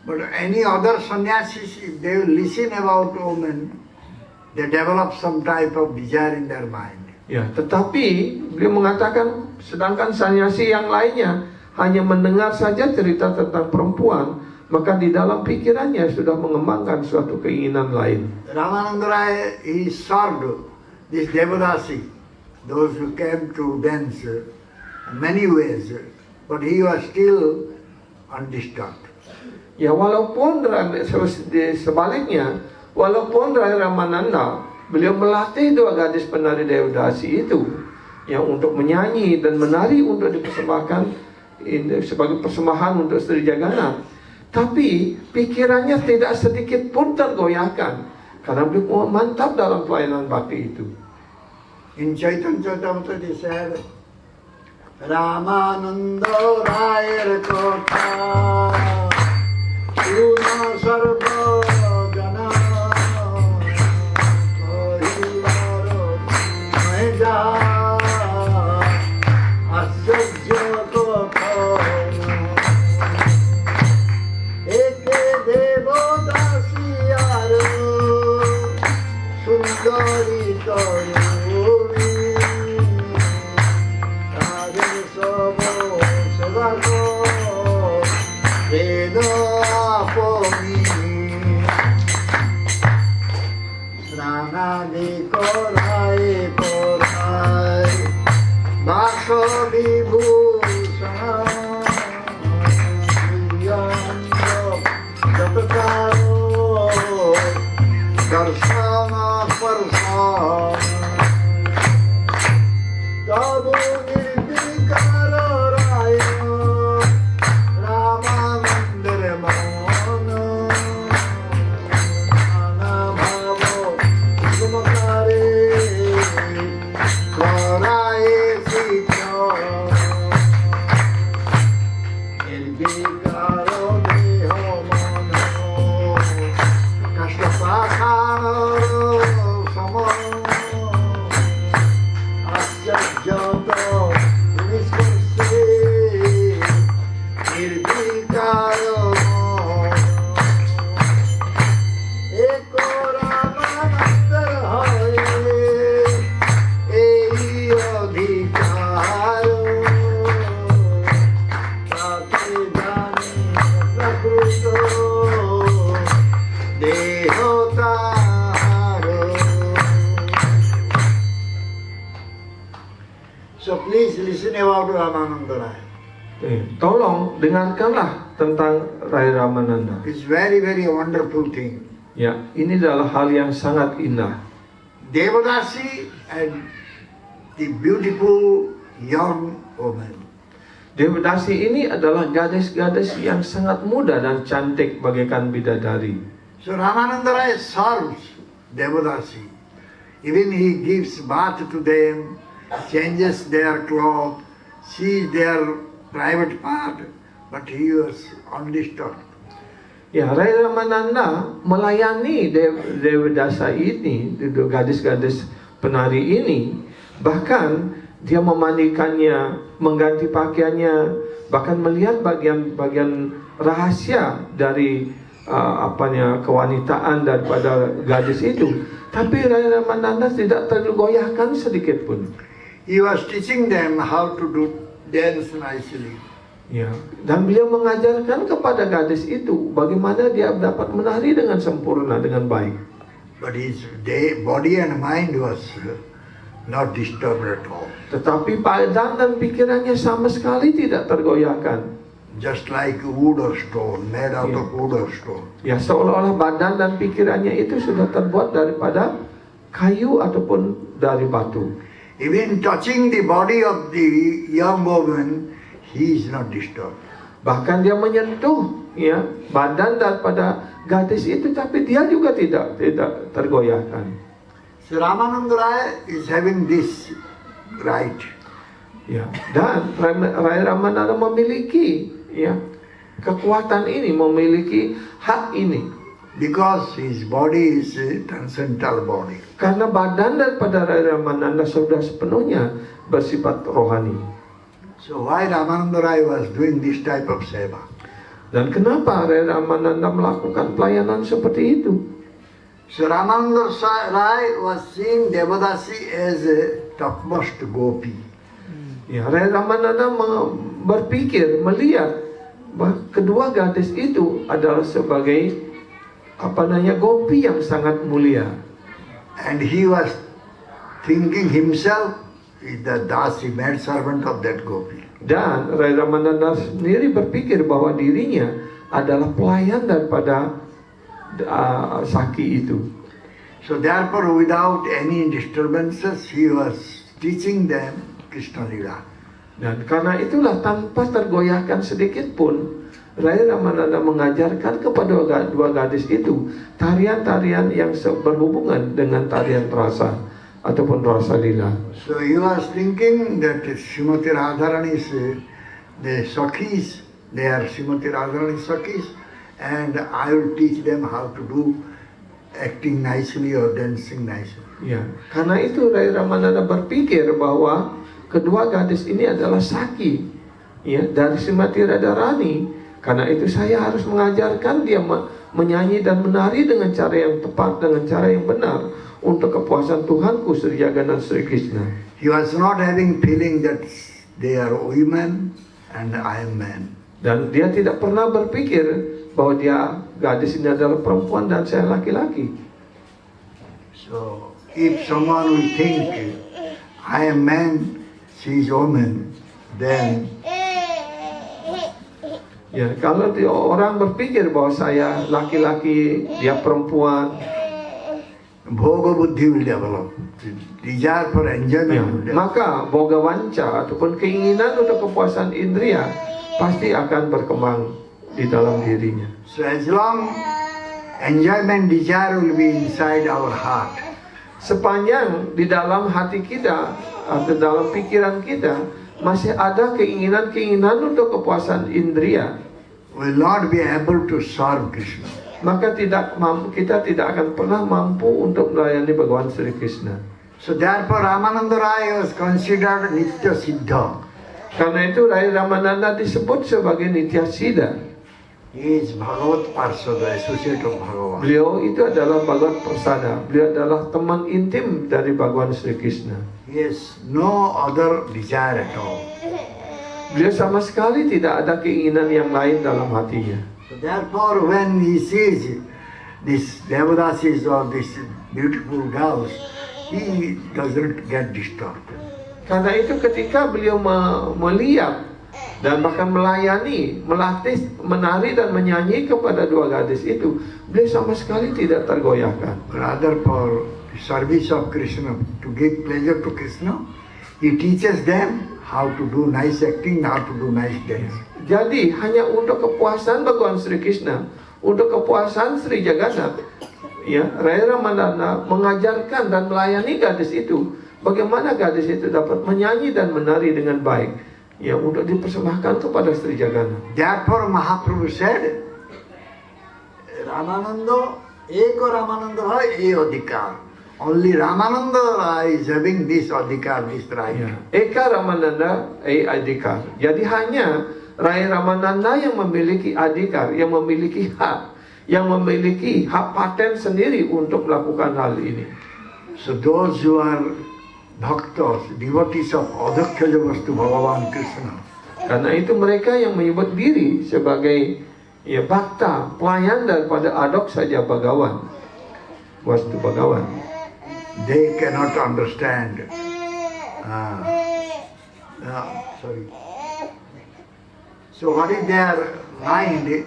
But any other sannyasis, if they will listen about women, they develop some type of desire in their mind. Ya, tetapi beliau mengatakan, sedangkan sannyasi yang lainnya hanya mendengar saja cerita tentang perempuan, maka di dalam pikirannya sudah mengembangkan suatu keinginan lain. Ramananda Rai, he served this Devadasi, those who came to dance, in many ways, but he was still undisturbed. Ya, walaupun sebaliknya, walaupun Rai Ramananda beliau melatih dua gadis penari Devadasi itu yang untuk menyanyi dan menari untuk dipersembahkan sebagai persembahan untuk Sri Jagannath, tapi pikirannya tidak sedikit pun tergoyahkan karena beliau mantap dalam pelayanan bakti itu. In Chaitanya Charitamrita he said, Ramananda Rayar Kotha Suna Sarva Jana Kohilaro Meja Asajya Kotha Eke Devadasi Aro Sundari Toru Snanadi korai korai Bako vibhusha Yando Jatakaro Darsana Parsana Tabu Nirvikara Raya Rama Mandira Mana Anabhavo Sumakare Korae Sikyo Nirvikaro Deho Mano Kashtapakaro Samo Asyajato Niskurse Nirvikaro Eko Ramananda Hai Ei Adhikaro Tate Jani Prakruto Dehotaro. So please listen about Ramananda Rai. Tolong dengarkanlah tentang Rai Ramananda. It's very, very wonderful thing. Ya, ini adalah hal yang sangat indah. Devadasi and the beautiful young woman. Devadasi ini adalah gadis-gadis yang sangat muda dan cantik bagaikan bidadari. So Ramananda Rai serves Devadasi. Even he gives bath to them, changes their clothes, sees their private part, but he was undisturbed. Ya, Rai Ramananda melayani Devadasa ini, gadis-gadis penari ini, bahkan dia memandikannya, mengganti pakaiannya, bahkan melihat bagian-bagian rahasia dari kewanitaan daripada gadis itu, tapi Rai Ramananda tidak tergoyahkan sedikit pun. He was teaching them how to do dance nicely. Ya, dan beliau mengajarkan kepada gadis itu bagaimana dia dapat menari dengan sempurna, dengan baik. But his body and mind was not disturbed at all. Tetapi badan dan pikirannya sama sekali tidak tergoyahkan. Just like wood or stone, made out of wood or stone. Ya, seolah-olah badan dan pikirannya itu sudah terbuat daripada kayu ataupun dari batu. Even touching the body of the young woman, he is not disturbed. Bahkan dia menyentuh ya badan daripada gadis itu, tapi dia juga tidak tergoyahkan. So Ramananda Rai is having this right. Ya, dan Rai Ramananda memiliki ya kekuatan ini, memiliki hak ini. Because his body is a transcendental body. Karena badan daripada Rai Ramananda sudah sepenuhnya bersifat rohani. So why Ramananda Rai was doing this type of seva? Dan kenapa Rai Ramananda melakukan pelayanan seperti itu? So Ramananda Rai was seeing Devadasi as a topmost gopi. Ya, Rai Ramananda berpikir, melihat bahwa kedua gadis itu adalah sebagai gopi yang sangat mulia. And he was thinking himself is the dasi, maid servant of that gopi. Dan Rai Ramananda sendiri berpikir bahwa dirinya adalah pelayan daripada Saki itu. So therefore, without any disturbances, he was teaching them Krishna Lila. Dan karena itulah tanpa tergoyahkan sedikit pun Rai Ramananda mengajarkan kepada dua gadis itu tarian-tarian yang berhubungan dengan tarian rasa ataupun rasa lila. So he was thinking that Srimati Radharani's the Sakhis, they are Srimati Radharani's Sakhis, and I will teach them how to do acting nicely or dancing nicely. Ya, karena itu Rai Ramananda berpikir bahwa kedua gadis ini adalah Saki, ya, dari Srimati Radharani. Karena itu saya harus mengajarkan dia menyanyi dan menari dengan cara yang tepat, dengan cara yang benar untuk kepuasan Tuhanku Sri Jagannatha Sri Krishna. He was not having feeling that they are women and I am man. Dan dia tidak pernah berpikir bahwa dia gadis ini adalah perempuan dan saya laki-laki. So if someone will think I am man, she is woman, then ya, kalau orang berpikir bahwa saya laki-laki, dia perempuan, bhoga buddhi will develop. Desire for enjoyment ya, will develop. maka boga wanca ataupun keinginan untuk kepuasan indria pasti akan berkembang di dalam dirinya. So as long enjoyment desire will be inside our heart, sepanjang di dalam hati kita atau dalam pikiran kita masih ada keinginan-keinginan untuk kepuasan indria, we will not be able to serve Krishna. maka kita tidak akan pernah mampu untuk melayani Bhagawan Sri Krishna. So therefore Ramananda Rai was considered Nitya Siddha. Karena itu Rai Ramananda disebut sebagai Nitya Siddha. He is Bhagavat Parsada, associate of Bhagavan. Beliau itu adalah Bhagavat Persada. Beliau adalah teman intim dari Bhagawan Sri Krishna. He has no other desire at all. Beliau sama sekali tidak ada keinginan yang lain dalam hatinya. So therefore when he sees these Devadasis or these beautiful girls, he doesn't get disturbed. Karena itu ketika beliau melihat dan bahkan melayani, melatih, menari dan menyanyi kepada dua gadis itu, beliau sama sekali tidak tergoyahkan. Rather for the service of Krishna, to give pleasure to Krishna, he teaches them how to do nice acting, how to do nice dance. Jadi hanya untuk kepuasan Bhagawan Sri Krishna, untuk kepuasan Sri Jagannatha, ya, Rai Ramananda mengajarkan dan melayani gadis itu bagaimana gadis itu dapat menyanyi dan menari dengan baik, ya, untuk dipersembahkan kepada Sri Jagannatha. Therefore Mahaprabhu said, Ramananda, Eko Ramananda hai e adhikar. Only Ramananda is having this adhikar, this right. Ya. Eka Ramananda adhikar. Jadi hanya Rai Ramananda yang memiliki adhikar, yang memiliki hak, yang memiliki hak paten sendiri untuk melakukan hal ini. So those who are bhaktas, devotees of Adhyaksha Vastu Bhagavan Krishna, Karena itu mereka yang menyebut diri sebagai bakta, pelayan daripada Adok saja Bhagawan, Wastu Bhagawan. they cannot understand. Sorry. So what is their mind?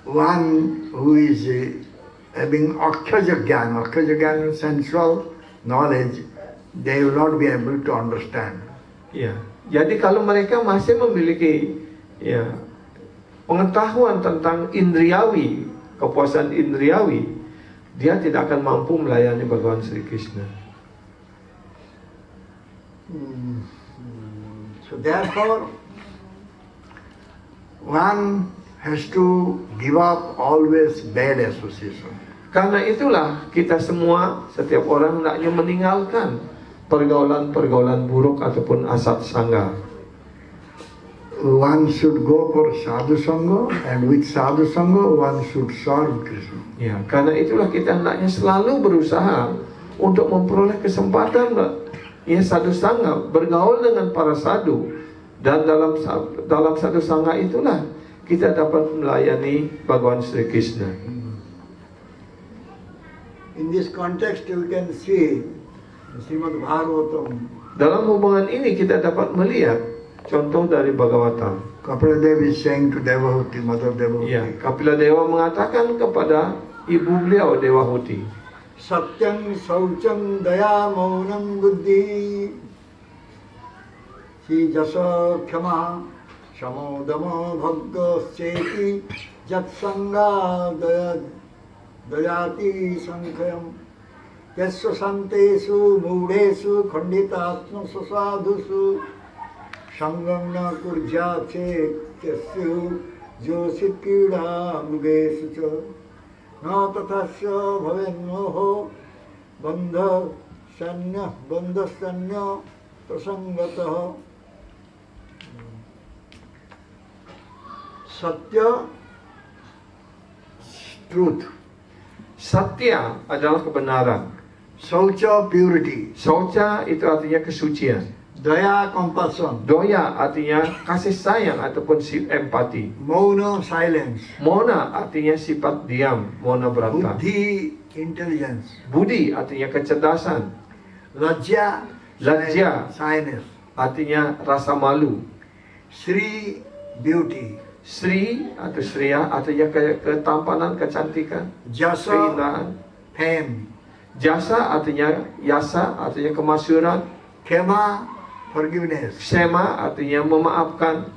One who is having Akshaja Gyan, sensual knowledge, they will not be able to understand. Ya, jadi kalau mereka masih memiliki pengetahuan tentang indriawi, kepuasan indriawi, dia tidak akan mampu melayani Bhagawan Sri Krishna. So therefore, one has to give up always bad association. Karena itulah kita semua, setiap orang hendaknya meninggalkan pergaulan-pergaulan buruk ataupun asat sangga. One should go for sadhu sangha, and with sadhu sangha one should serve Krishna. Ya, karena itulah kita hendaknya selalu berusaha untuk memperoleh kesempatan sadhu sangha, bergaul dengan para sadhu, dan dalam sadhu sangha itulah kita dapat melayani Bhagawan Sri Krishna. In this context, you can see Srimad Bhagavatam. Dalam hubungan ini kita dapat melihat contoh dari Bhagavatam. Kapila Devi is saying to Devahuti, Mother Devahuti, Ya, Kapila Dewa mengatakan kepada ibu beliau Dewahuti, Satyam Saucham Daya Maunam Buddhi Si Jasa Khyama Samodama Bhagga Seti Jat Sangha Dayati Sankhayam Yasya Santesu Mudesu Khanditatma Sasadhusu Sangam Na Kurja Che Yasyu Josit Kida Mugesu Cha Na Tathasya Bhavennoho Bandha Sanya Prasangataha. Satya, truth. Satya adalah kebenaran. Saucha, purity. Saucha itu artinya kesucian. Daya, compassion. Doya artinya kasih sayang ataupun empati. Mauna, silence. Mona artinya sifat diam, mona brata. Buddhi, intelligence. Budi artinya kecerdasan. Lajja, shyness. Artinya rasa malu. Sri, beauty. Sri atau Sriya artinya ketampanan, kecantikan, Jasa, keindahan. fame. Jasa artinya yasa, artinya kemasyhuran. Khema, forgiveness. Ksema artinya memaafkan.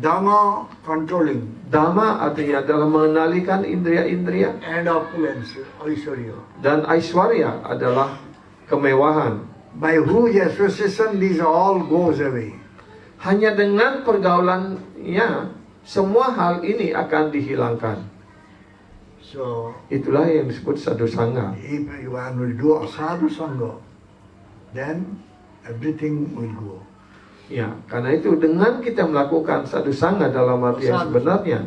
Dhamma, controlling. Dhamma artinya adalah mengendalikan indria-indria. And opulence, Aishwarya. Dan Aishwarya adalah kemewahan. By whose association these all goes away. Hanya dengan pergaulannya semua hal ini akan dihilangkan. So, Itulah yang disebut sadhu sangha. if one will do asadhu sangha, then everything will go. Ya, karena itu dengan kita melakukan sadhu sangha dalam arti yang sebenarnya,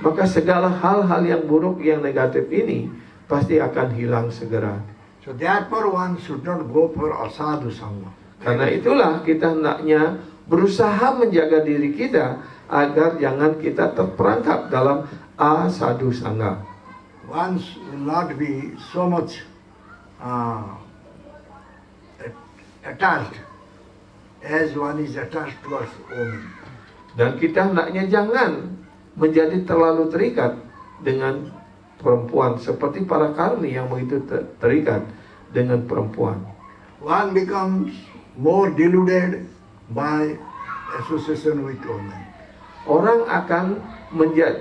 maka segala hal-hal yang buruk, yang negatif ini pasti akan hilang segera. So therefore one should not go for asadhu sangha. Karena itulah kita hendaknya berusaha menjaga diri kita agar jangan kita terperangkap dalam asadhu sangha. One will not be so much attached as one is attached towards woman. Dan kita hendaknya jangan menjadi terlalu terikat dengan perempuan seperti para karni yang begitu terikat dengan perempuan. One becomes more deluded by association with women. Orang akan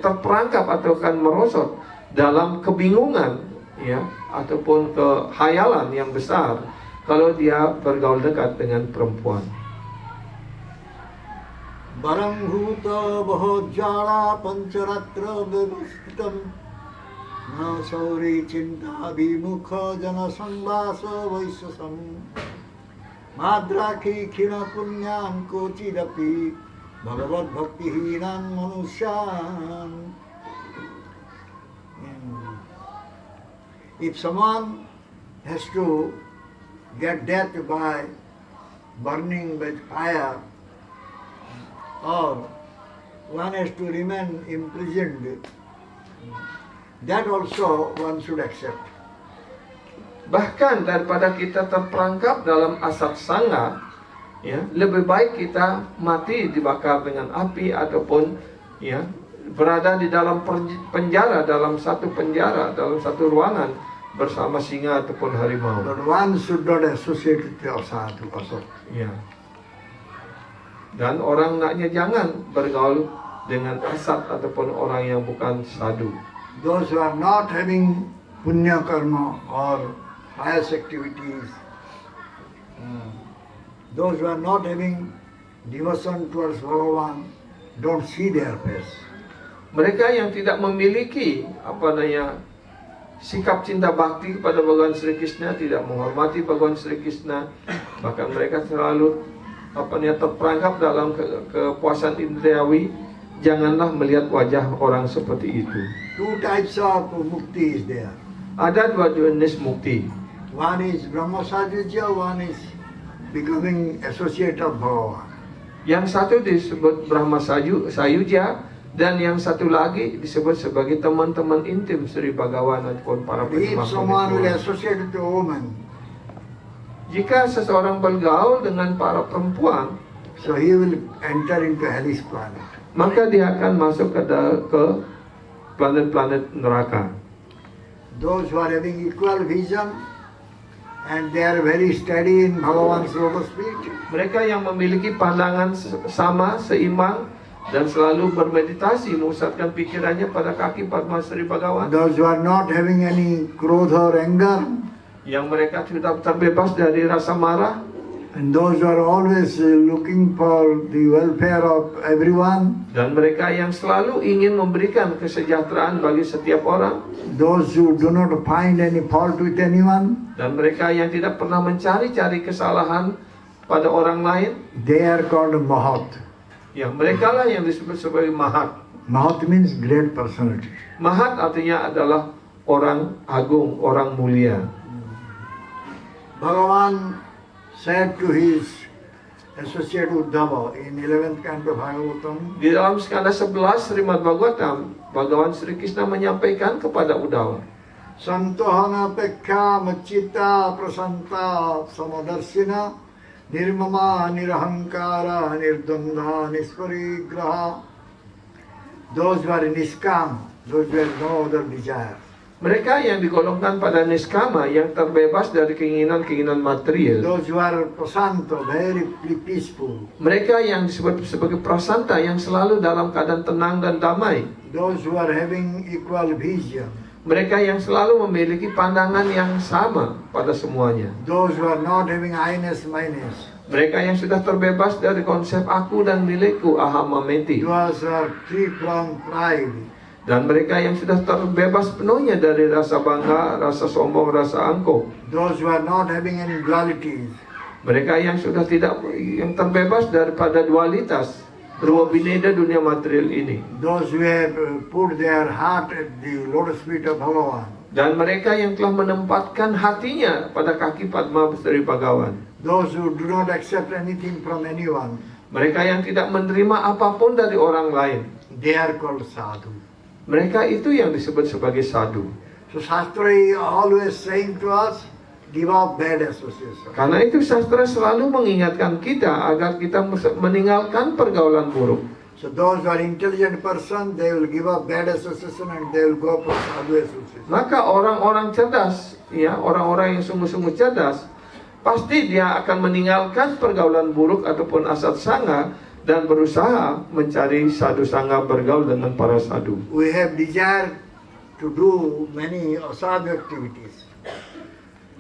terperangkap atau akan merosot dalam kebingungan, ya, ataupun kehayalan yang besar kalau dia bergaul dekat dengan perempuan. Barang huta bahojala pancaratra bevustitam na sauri cinta bimukha jana sambasa vaisasam madrakhi khina punyan kochidapi bhagavad bhakti hinan manusyan. If someone has to get death by burning by fire, or one has to remain imprisoned, that also one should accept. Bahkan daripada kita terperangkap dalam asap sanga, ya, lebih baik kita mati dibakar dengan api ataupun ya berada di dalam penjara, dalam satu ruangan bersama singa ataupun harimau. But one should not associate with the sadhu also. Ya. Dan orang naknya jangan bergaul dengan asat ataupun orang yang bukan sadhu. Those who are not having punya karma or pious activities, those who are not having devotion towards Bhagavan, don't see their face. Mereka yang tidak memiliki sikap cinta bakti kepada Bhagavan Sri Krishna, tidak menghormati Bhagavan Sri Krishna, bahkan mereka selalu terperangkap dalam kepuasan indriawi, janganlah melihat wajah orang seperti itu. Two types of mukti is there. Ada dua jenis mukti. One is Brahma Sajuja, one is becoming associate of Bhagavan. Yang satu disebut Brahma Sayuja, dan yang satu lagi disebut sebagai teman-teman intim Sri Bhagavan ataupun para If penyembah. someone will associate with a woman, jika seseorang bergaul dengan para perempuan, so he will enter into hellish planet. maka dia akan masuk ke planet-planet neraka. Those who are having equal vision and they are very steady in Bhagavan's lotus feet, Mereka yang memiliki pandangan sama, seimbang, dan selalu bermeditasi, memusatkan pikirannya pada kaki Padma Sri Bhagavan. those who are not having any krodha or anger, Yang mereka sudah terbebas dari rasa marah, and those who are always looking for the welfare of everyone, dan mereka yang selalu ingin memberikan kesejahteraan bagi setiap orang, those who do not find any fault with anyone, dan mereka yang tidak pernah mencari-cari kesalahan pada orang lain, they are called Mahat. ya mereka lah yang disebut sebagai Mahat. Mahat means great personality. Mahat artinya adalah orang agung, orang mulia. Bhagavan said to his associate Uddhava in 11th canto Bhagavatam, Di dalam skanda 11 Srimad Bhagavatam, Bhagavan Sri Krishna menyampaikan kepada Uddhava, Santohana pekha machita prasanta samadarsina nirmama nirahankara nirdanda nisparigraha. Those who are niskam, those who have no other desire. mereka yang digolongkan pada niskama, yang terbebas dari keinginan-keinginan material. Those who are prasanta, very peaceful. Mereka yang disebut sebagai prasanta, yang selalu dalam keadaan tenang dan damai. Those who are having equal vision. Mereka yang selalu memiliki pandangan yang sama pada semuanya. Those who are not having I-ness, my-ness. Mereka yang sudah terbebas dari konsep aku dan milikku, ahamameti. Those who are free from pride. Dan mereka yang sudah terbebas penuhnya dari rasa bangga, rasa sombong, rasa angkuh. Those who are not having any dualities. Mereka yang sudah yang terbebas daripada dualitas, rupa bineda dunia material ini. Those who have put their heart at the lotus feet of Bhagavan. Dan mereka yang telah menempatkan hatinya pada kaki Padma Sri Bhagavan. Those who do not accept anything from anyone. Mereka yang tidak menerima apapun dari orang lain. They are called sadhu. Mereka itu yang disebut sebagai sadhu. So Shastra is always saying to us, give up bad association. Karena itu sastra selalu mengingatkan kita agar kita meninggalkan pergaulan buruk. So those who are intelligent person, they will give up bad association and they will go for sadhu association. Maka orang-orang cerdas, ya, orang-orang yang sungguh-sungguh cerdas, pasti dia akan meninggalkan pergaulan buruk ataupun asat sanga dan berusaha mencari sadhu sanga, bergaul dengan para sadhu. We have desire to do many sadhu activities.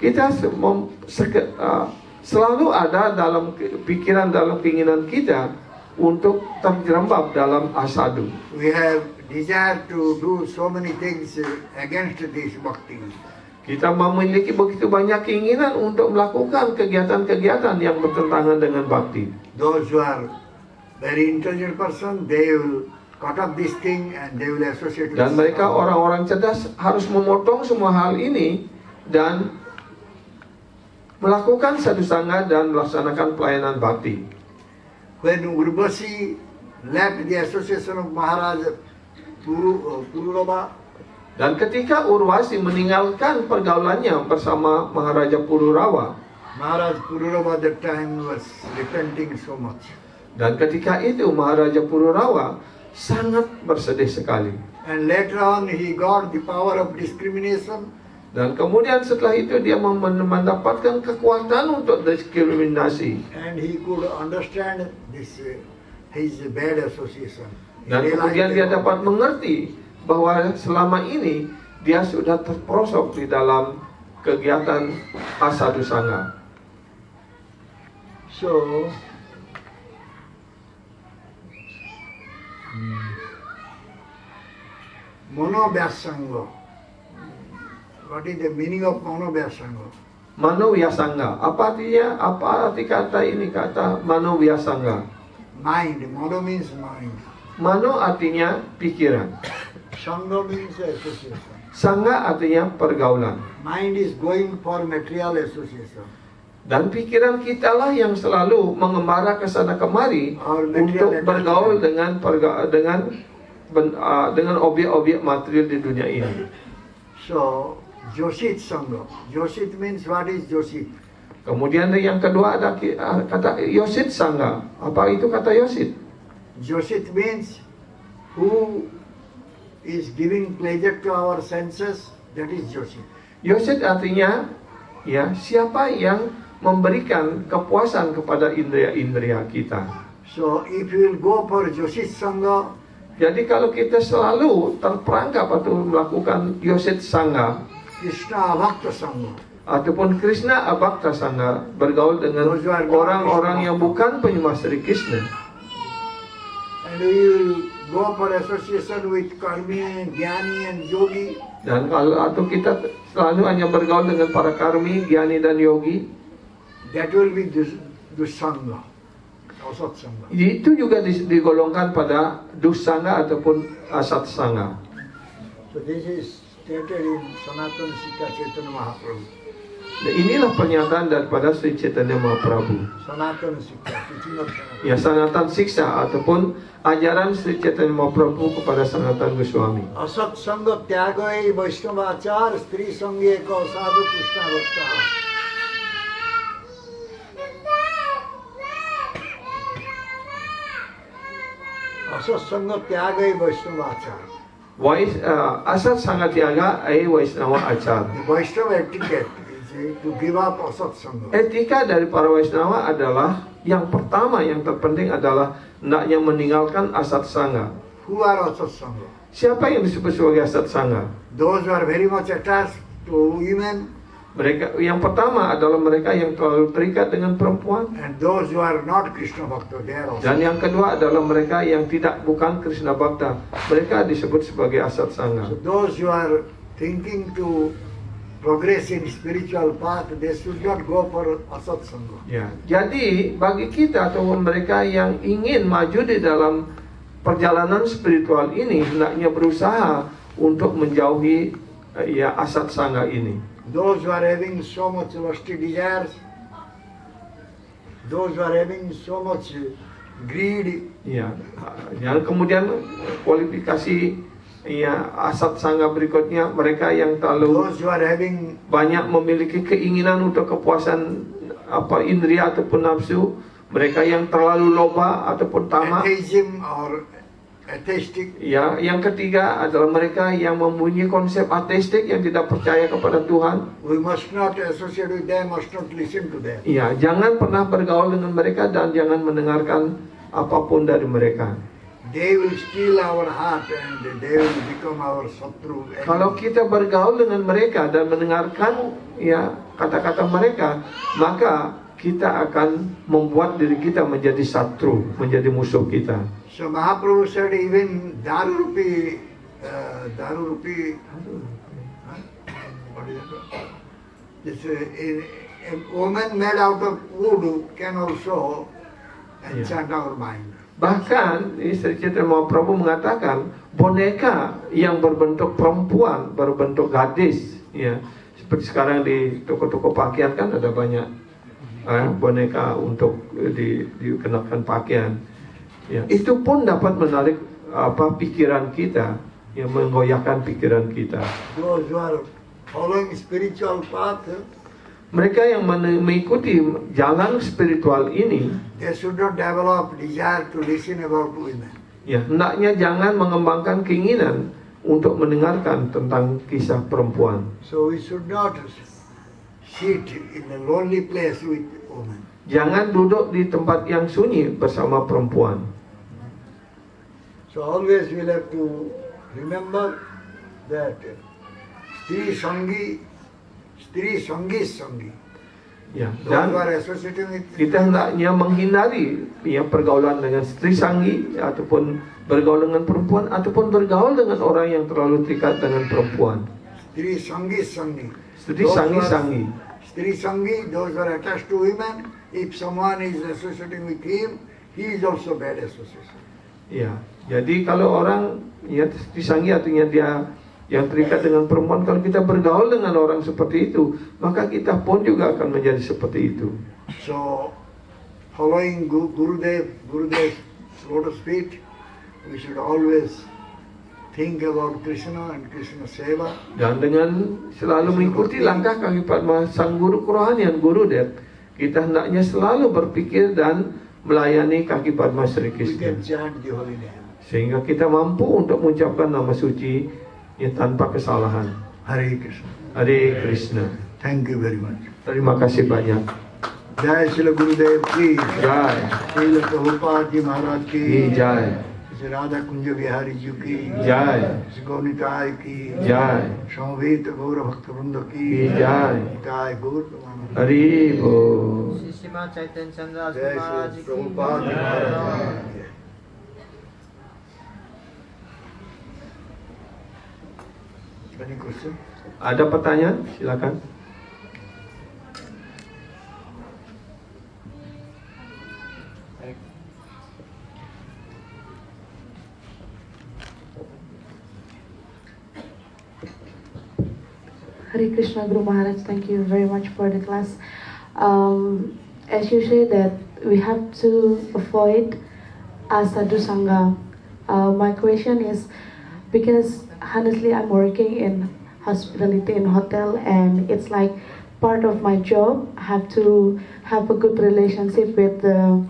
Kita selalu ada dalam pikiran, dalam keinginan kita untuk terjerembab dalam asadu. We have desire to do so many things against this bhakti. Kita memiliki begitu banyak keinginan untuk melakukan kegiatan-kegiatan yang bertentangan dengan bakti. Those who are very intelligent person, they will cut off this thing and they will associate with Dan mereka orang-orang cerdas harus memotong semua hal ini dan melakukan satu sangga dan melaksanakan pelayanan bakti. When Urvashi left the association of Maharaj Pururava, Dan ketika Urwasi meninggalkan pergaulannya bersama Maharaja Pururawa, Maharaj Pururava that time was repenting so much. dan ketika itu Maharaja Pururawa sangat bersedih sekali. And later on he got the power of discrimination. Dan kemudian setelah itu dia mendapatkan kekuatan untuk diskriminasi. And he could understand this his bad association. He Dan realized kemudian dia that- dapat mengerti bahwa selama ini dia sudah terperosok di dalam kegiatan asadu sangga. So, Monovyasanga. What is the meaning of Monovyasanga? Manovyasanga. Apa artinya? Apa arti kata ini, kata Manovyasanga? Mind. Mono means mind. Mano artinya pikiran. Sangha means association. Sangga artinya pergaulan. Mind is going for material association. Dan pikiran kita lah yang selalu mengembara ke sana kemari Or material untuk bergaul dengan objek-objek material di dunia ini. So, Joshit Sangha. Joshit means what is Joshit? Kemudian yang kedua ada kata Yosit Sangha. Apa itu kata Yosit? Joshit means who is giving pleasure to our senses, that is Joshit. Yosit artinya ya siapa yang memberikan kepuasan kepada indera-indera kita. So, if you will go for Joshit Sangha, Jadi kalau kita selalu terperangkap atau melakukan Yosit Sangha Krishna Bhakta Sangha, ataupun Krishna Abhakta Sangha, bergaul dengan orang-orang yang bukan penyembah Sri Krishna, and we will go for association with Karmi and Jnani and Yogi, dan kalau atau kita selalu hanya bergaul dengan para karmi, gyani dan yogi, that will be Dussanga, Asat Sangha. itu juga digolongkan pada Dussanga ataupun Asat Sangha. So this is stated in Sanatana Sikha Chaitanya Mahaprabhu. Dan inilah pernyataan daripada Sri Chaitanya Mahaprabhu. Sanatana Sikha, teaching of Sanatana. Ya, Sanatan Siksa ataupun ajaran Sri Chaitanya Mahaprabhu kepada Sanatan Goswami. Asat Sangha Tyagai Vaishnavachar Stri Sangye Ka Sadhu Krishna Bhakta. Asat Sangha Tyagai Vaishnavachar. Asat Sangha Tiaga Vaishnava Achar. The Vaishnava etiquette is to give up Asat Sangha. Etika dari para Vaishnava adalah yang pertama, yang terpenting adalah hendaknya meninggalkan Asat Sangha. Who are Asat Sangha? Siapa yang disebut sebagai Asat Sangha? Those who are very much attached to women, Mereka yang pertama adalah mereka yang terlalu terikat dengan perempuan, and those who are not Krishna Bhakta, they are also. dan yang kedua adalah mereka yang bukan Krishna Bhakta. Mereka disebut sebagai Asat Sangha. So those who are thinking to progress in spiritual path, they should not go for Asat Sangha. Ya, jadi bagi kita atau mereka yang ingin maju di dalam perjalanan spiritual ini hendaknya berusaha untuk menjauhi ya Asat Sangha ini. Those who are having so much lusty desires, those who are having so much greed, Ya, yang kemudian kualifikasi ya Asat Sangha berikutnya mereka yang terlalu those who are having banyak memiliki keinginan untuk kepuasan indria ataupun nafsu, mereka yang terlalu loba ataupun tamak. atheism or atheistic, Ya, yang ketiga adalah mereka yang mempunyai konsep ateistik yang tidak percaya kepada Tuhan. we must not associate with them, must not listen to them. Ya, jangan pernah bergaul dengan mereka dan jangan mendengarkan apapun dari mereka. They will steal our heart and they will become our Satru. Kalau kita bergaul dengan mereka dan mendengarkan ya kata-kata mereka, maka kita akan membuat diri kita menjadi satru, menjadi musuh kita. So Mahaprabhu said even Daru Rupi, what is it? This, a woman made out of wood can also enchant our mind. Bahkan Sri Chaitanya Mahaprabhu mengatakan boneka yang berbentuk perempuan, berbentuk gadis, ya seperti sekarang di toko-toko pakaian kan ada banyak boneka untuk dikenakan pakaian. Ya, itu pun dapat menarik pikiran kita, yang menggoyahkan pikiran kita. Those who are following spiritual path, Mereka yang mengikuti jalan spiritual ini, they should not develop desire to listen about women. ya hendaknya jangan mengembangkan keinginan untuk mendengarkan tentang kisah perempuan. So we should not sit in a lonely place with women. Jangan duduk di tempat yang sunyi bersama perempuan. So always we'll have to remember that Stri Sangi is Sangi. Ya, Those dan who are associating with kita hendaknya menghindari pergaulan dengan istri sanggi ataupun bergaul dengan perempuan ataupun bergaul dengan orang yang terlalu terikat dengan perempuan. Stri Sangi is Sangi. Istri sanggi. Stri Sangi, those who are attached to women, if someone is associating with him, he is also bad association. Ya, jadi kalau orang istri sanggi artinya dia yang terikat dengan perempuan, kalau kita bergaul dengan orang seperti itu, maka kita pun juga akan menjadi seperti itu. So, following Gurudev's lotus feet, we should always think about Krishna and Krishna Seva. Dan dengan selalu mengikuti langkah kaki Padma sang guru kerohanian Gurudev, kita hendaknya selalu berpikir dan melayani kaki Padma Sri We Krishna, can chant the holy name. sehingga kita mampu untuk mengucapkan nama suci tanpa kesalahan. Hare Krishna. Hare Krishna. Thank you very much. Terima kasih banyak. Jai Srila Gurudev ki, Jai. Srila Prabhupada ji Maharaj ki, Jai. Sri Radha Kunja Bihari ji ki, Jai. Sri Gaunitai ki, Jai. Samvit Gaura Bhakta Vrinda ki, Jai. Jai Gaur Pramanand. Hari Bol. Sima Chaitanya Chandra Jai Maharaj Sri ki Prabhupada ji Maharaj ki. Any question? Ada pertanyaan? Silakan. Hare Krishna Guru Maharaj, thank you very much for the class. As you say that we have to avoid Asadhu Sangha. My question is, because honestly I'm working in hospitality in hotel and it's like part of my job. I have to have a good relationship with the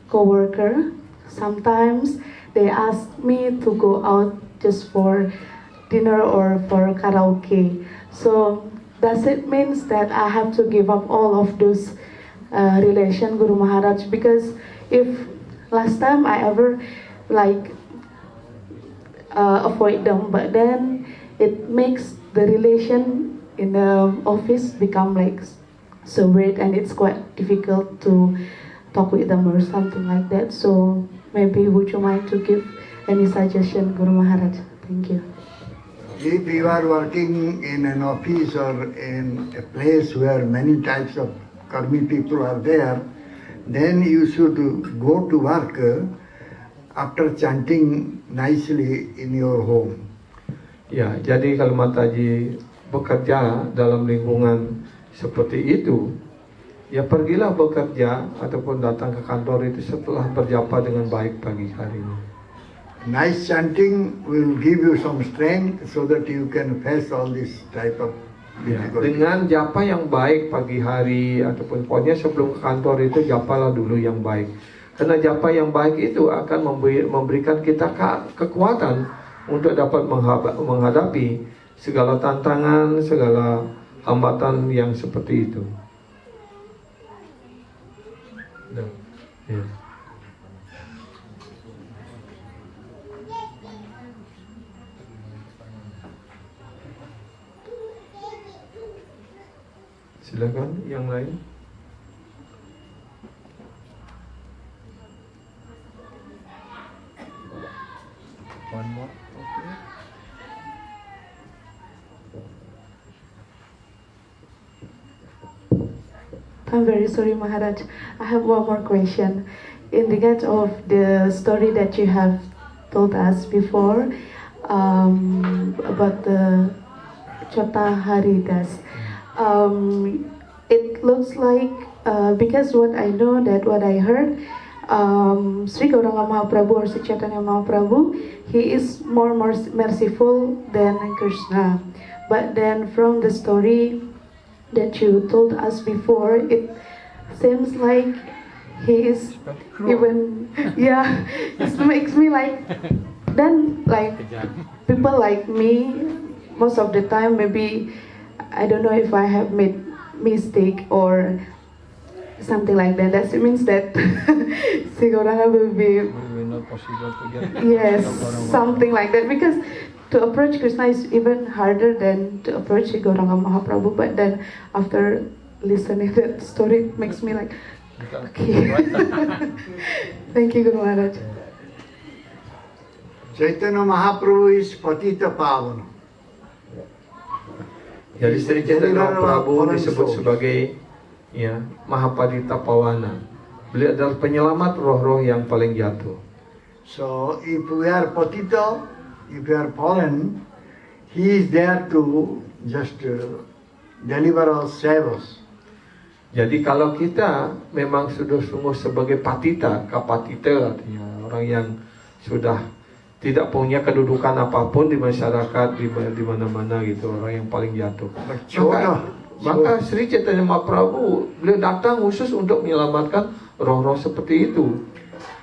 co-worker. Sometimes they ask me to go out just for dinner or for karaoke. So does it means that I have to give up all of those relation, Guru Maharaj? Because if last time I ever like avoid them, but then it makes the relation in the office become like so weird and it's quite difficult to talk with them or something like that. So maybe would you mind to give any suggestion, Guru Maharaj? Thank you. If you are working in an office or in a place where many types of karmi people are there, then you should go to work after chanting nicely in your home. Ya, jadi kalau Mataji bekerja dalam lingkungan seperti itu, ya pergilah bekerja ataupun datang ke kantor itu setelah berjapa dengan baik pagi harinya. Nice chanting will give you some strength so that you can face all this type of Ya, difficulty. dengan japa yang baik pagi hari ataupun pokoknya sebelum ke kantor itu japalah dulu yang baik. Karena japa yang baik itu akan memberikan kita kekuatan untuk dapat menghadapi segala tantangan, segala hambatan yang seperti itu. Ya. Silakan yang lain. One more. Okay. I'm very sorry, Maharaj. I have one more question. in regards of the story that you have told us before about the Chota Haridas, it looks like because what I know that what I heard, Sri Gauranga Mahaprabhu or Sri Chaitanya Mahaprabhu, he is more merciful than Krishna. But then from the story that you told us before, it seems like he is even, yeah, it makes me like, then like people like me, most of the time maybe, I don't know if I have made mistake or something like that. That means that Sri Gauranga will be, Will not possible to get. yes, something like that. Because to approach Krishna is even harder than to approach Sri Gauranga Mahaprabhu. But then after listening to that story, it makes me like, okay. Thank you, Guru Maharaj. Chaitanya Mahaprabhu is Patita Pavana. Jadi Sri Chaitanya Mahaprabhu disebut sebagai ya Mahapadita Pawana. Beliau adalah penyelamat roh-roh yang paling jatuh. So if we are Patita, if we are fallen, he is there to just deliver us, save us. Jadi kalau kita memang sudah sungguh sebagai patita, kapatita artinya orang yang sudah tidak punya kedudukan apapun di masyarakat, di mana-mana gitu, orang yang paling jatuh. Maka Sri Chaitanya Mahaprabhu beliau datang khusus untuk menyelamatkan roh-roh seperti itu.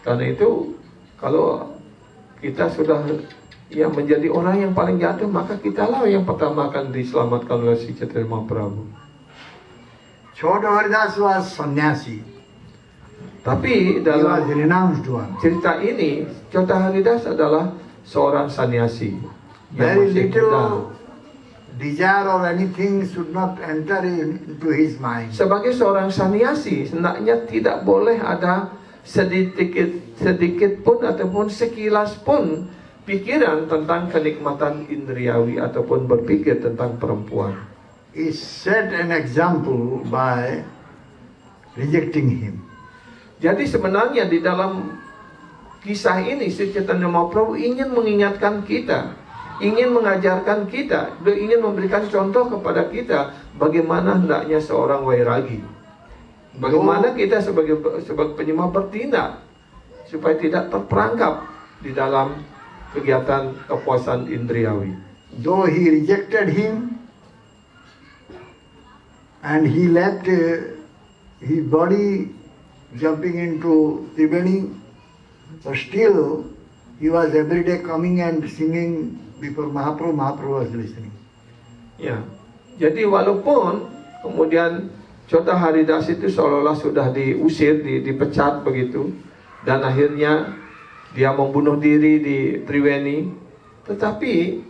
Karena itu kalau kita sudah ya menjadi orang yang paling jatuh, maka kitalah yang pertama akan diselamatkan oleh Sri Chaitanya Mahaprabhu. Chota Haridas was sannyasi. Tapi He was dalam renounced one. cerita ini, Chota Haridas adalah seorang sannyasi yang Very masih muda. little desire or anything should not enter into his mind. Sebagai seorang sannyasi, hendaknya tidak boleh ada sedikit pun ataupun sekilas pun pikiran tentang kenikmatan indriawi ataupun berpikir tentang perempuan. He set an example by rejecting him. Jadi sebenarnya di dalam kisah ini Sri Chaitanya Mahaprabhu ingin mengingatkan kita, ingin mengajarkan kita, beliau ingin memberikan contoh kepada kita bagaimana hendaknya seorang wairagi. Bagaimana kita sebagai penyembah bertindak supaya tidak terperangkap di dalam kegiatan kepuasan indriawi. Though he rejected him and he left his body jumping into Triveni, but still he was every day coming and singing before Mahaprabhu. Mahaprabhu was listening. Ya, jadi walaupun kemudian Chota Haridas itu seolah-olah sudah diusir, dipecat begitu, dan akhirnya dia membunuh diri di Triveni, tetapi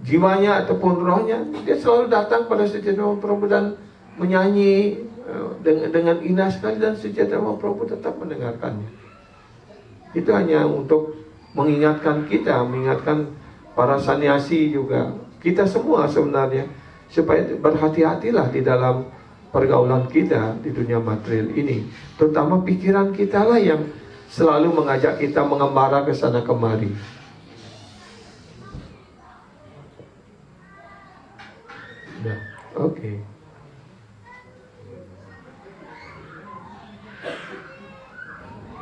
jiwanya ataupun rohnya dia selalu datang pada Sri Chaitanya Mahaprabhu dan menyanyi dengan indah sekali, dan Sri Chaitanya Mahaprabhu tetap mendengarkannya. Itu hanya untuk mengingatkan kita, mengingatkan para sannyasi juga, kita semua sebenarnya, supaya berhati-hatilah di dalam pergaulan kita di dunia material ini. Terutama pikiran kita lah yang selalu mengajak kita mengembara ke sana kemari. Nah, oke.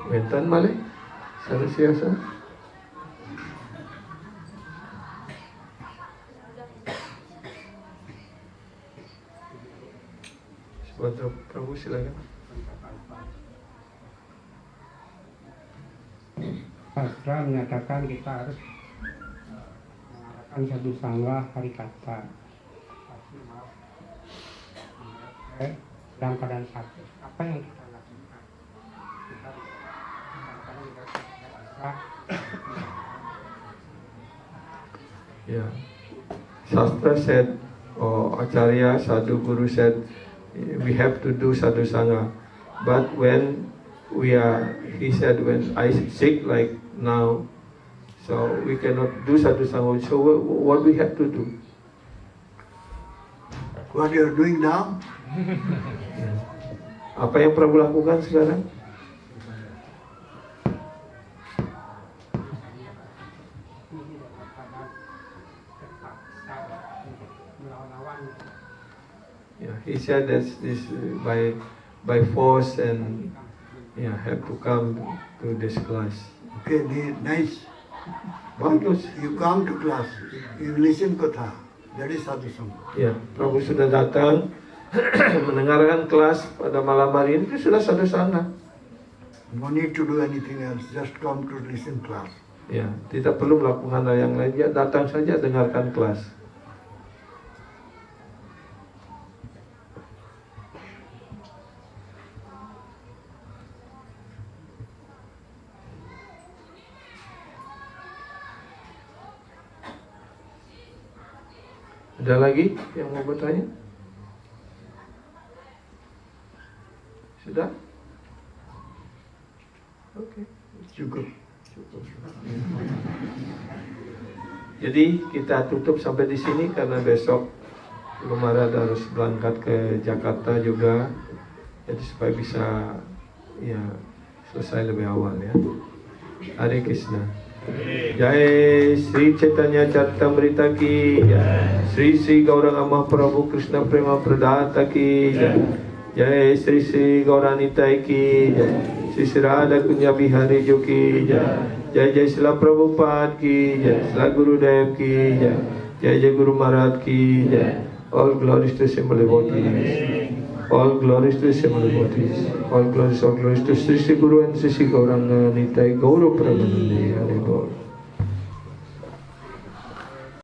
Bentan malih, sana siasa. Sebentar, Prabu silakan. Sastra menyatakan kita harus mengadakan satu sangga hari kata. Dalam keadaan sakit, apa yang kita lakukan? Kita Yeah. Shastra said, or Acharya, Sadhu Guru said, we have to do Sadhu Sangha. But when he said, when I sick like now, so we cannot do Sadhu Sangha. So what we have to do? What you are doing now? Apa yang Prabu lakukan sekarang? Yeah, he said that this by force and have to come to this class. Okay, nice. Bagus. You come to class, you listen katha. That is sadhu sangha. Ya, Prabu sudah datang mendengarkan kelas pada malam hari ini, itu sudah sadhu sangha. No need to do anything else, just come to listen class. Ya, tidak perlu melakukan hal yang lain, ya datang saja dengarkan kelas. Ada lagi yang mau bertanya? Sudah? Oke. Cukup. Jadi kita tutup sampai di sini karena besok Lumarat harus berangkat ke Jakarta juga. Jadi supaya bisa selesai lebih awal ya. Hare Krishna. Jai Sri Chaitanya Charitamrita ki Jai, Sri Sri Gauranga Mahaprabhu Krishna Prema Pradata ki Jai, Jai Sri Sri Gauranitai ki Jai, Sri Sri Radha Kunya Bihari Jo ki Jai, Jai Jai Srila Prabhupada ki Jai, Srila Gurudev ki Jai, Jai Jai Guru Maharaj ki Jai. All glories to Srimad devotees. All glories to Srimad devotees. All glories to Sri Sri Guru and Sri Sri Gauranga Nitai Gaura Pramanande. Hare Bol.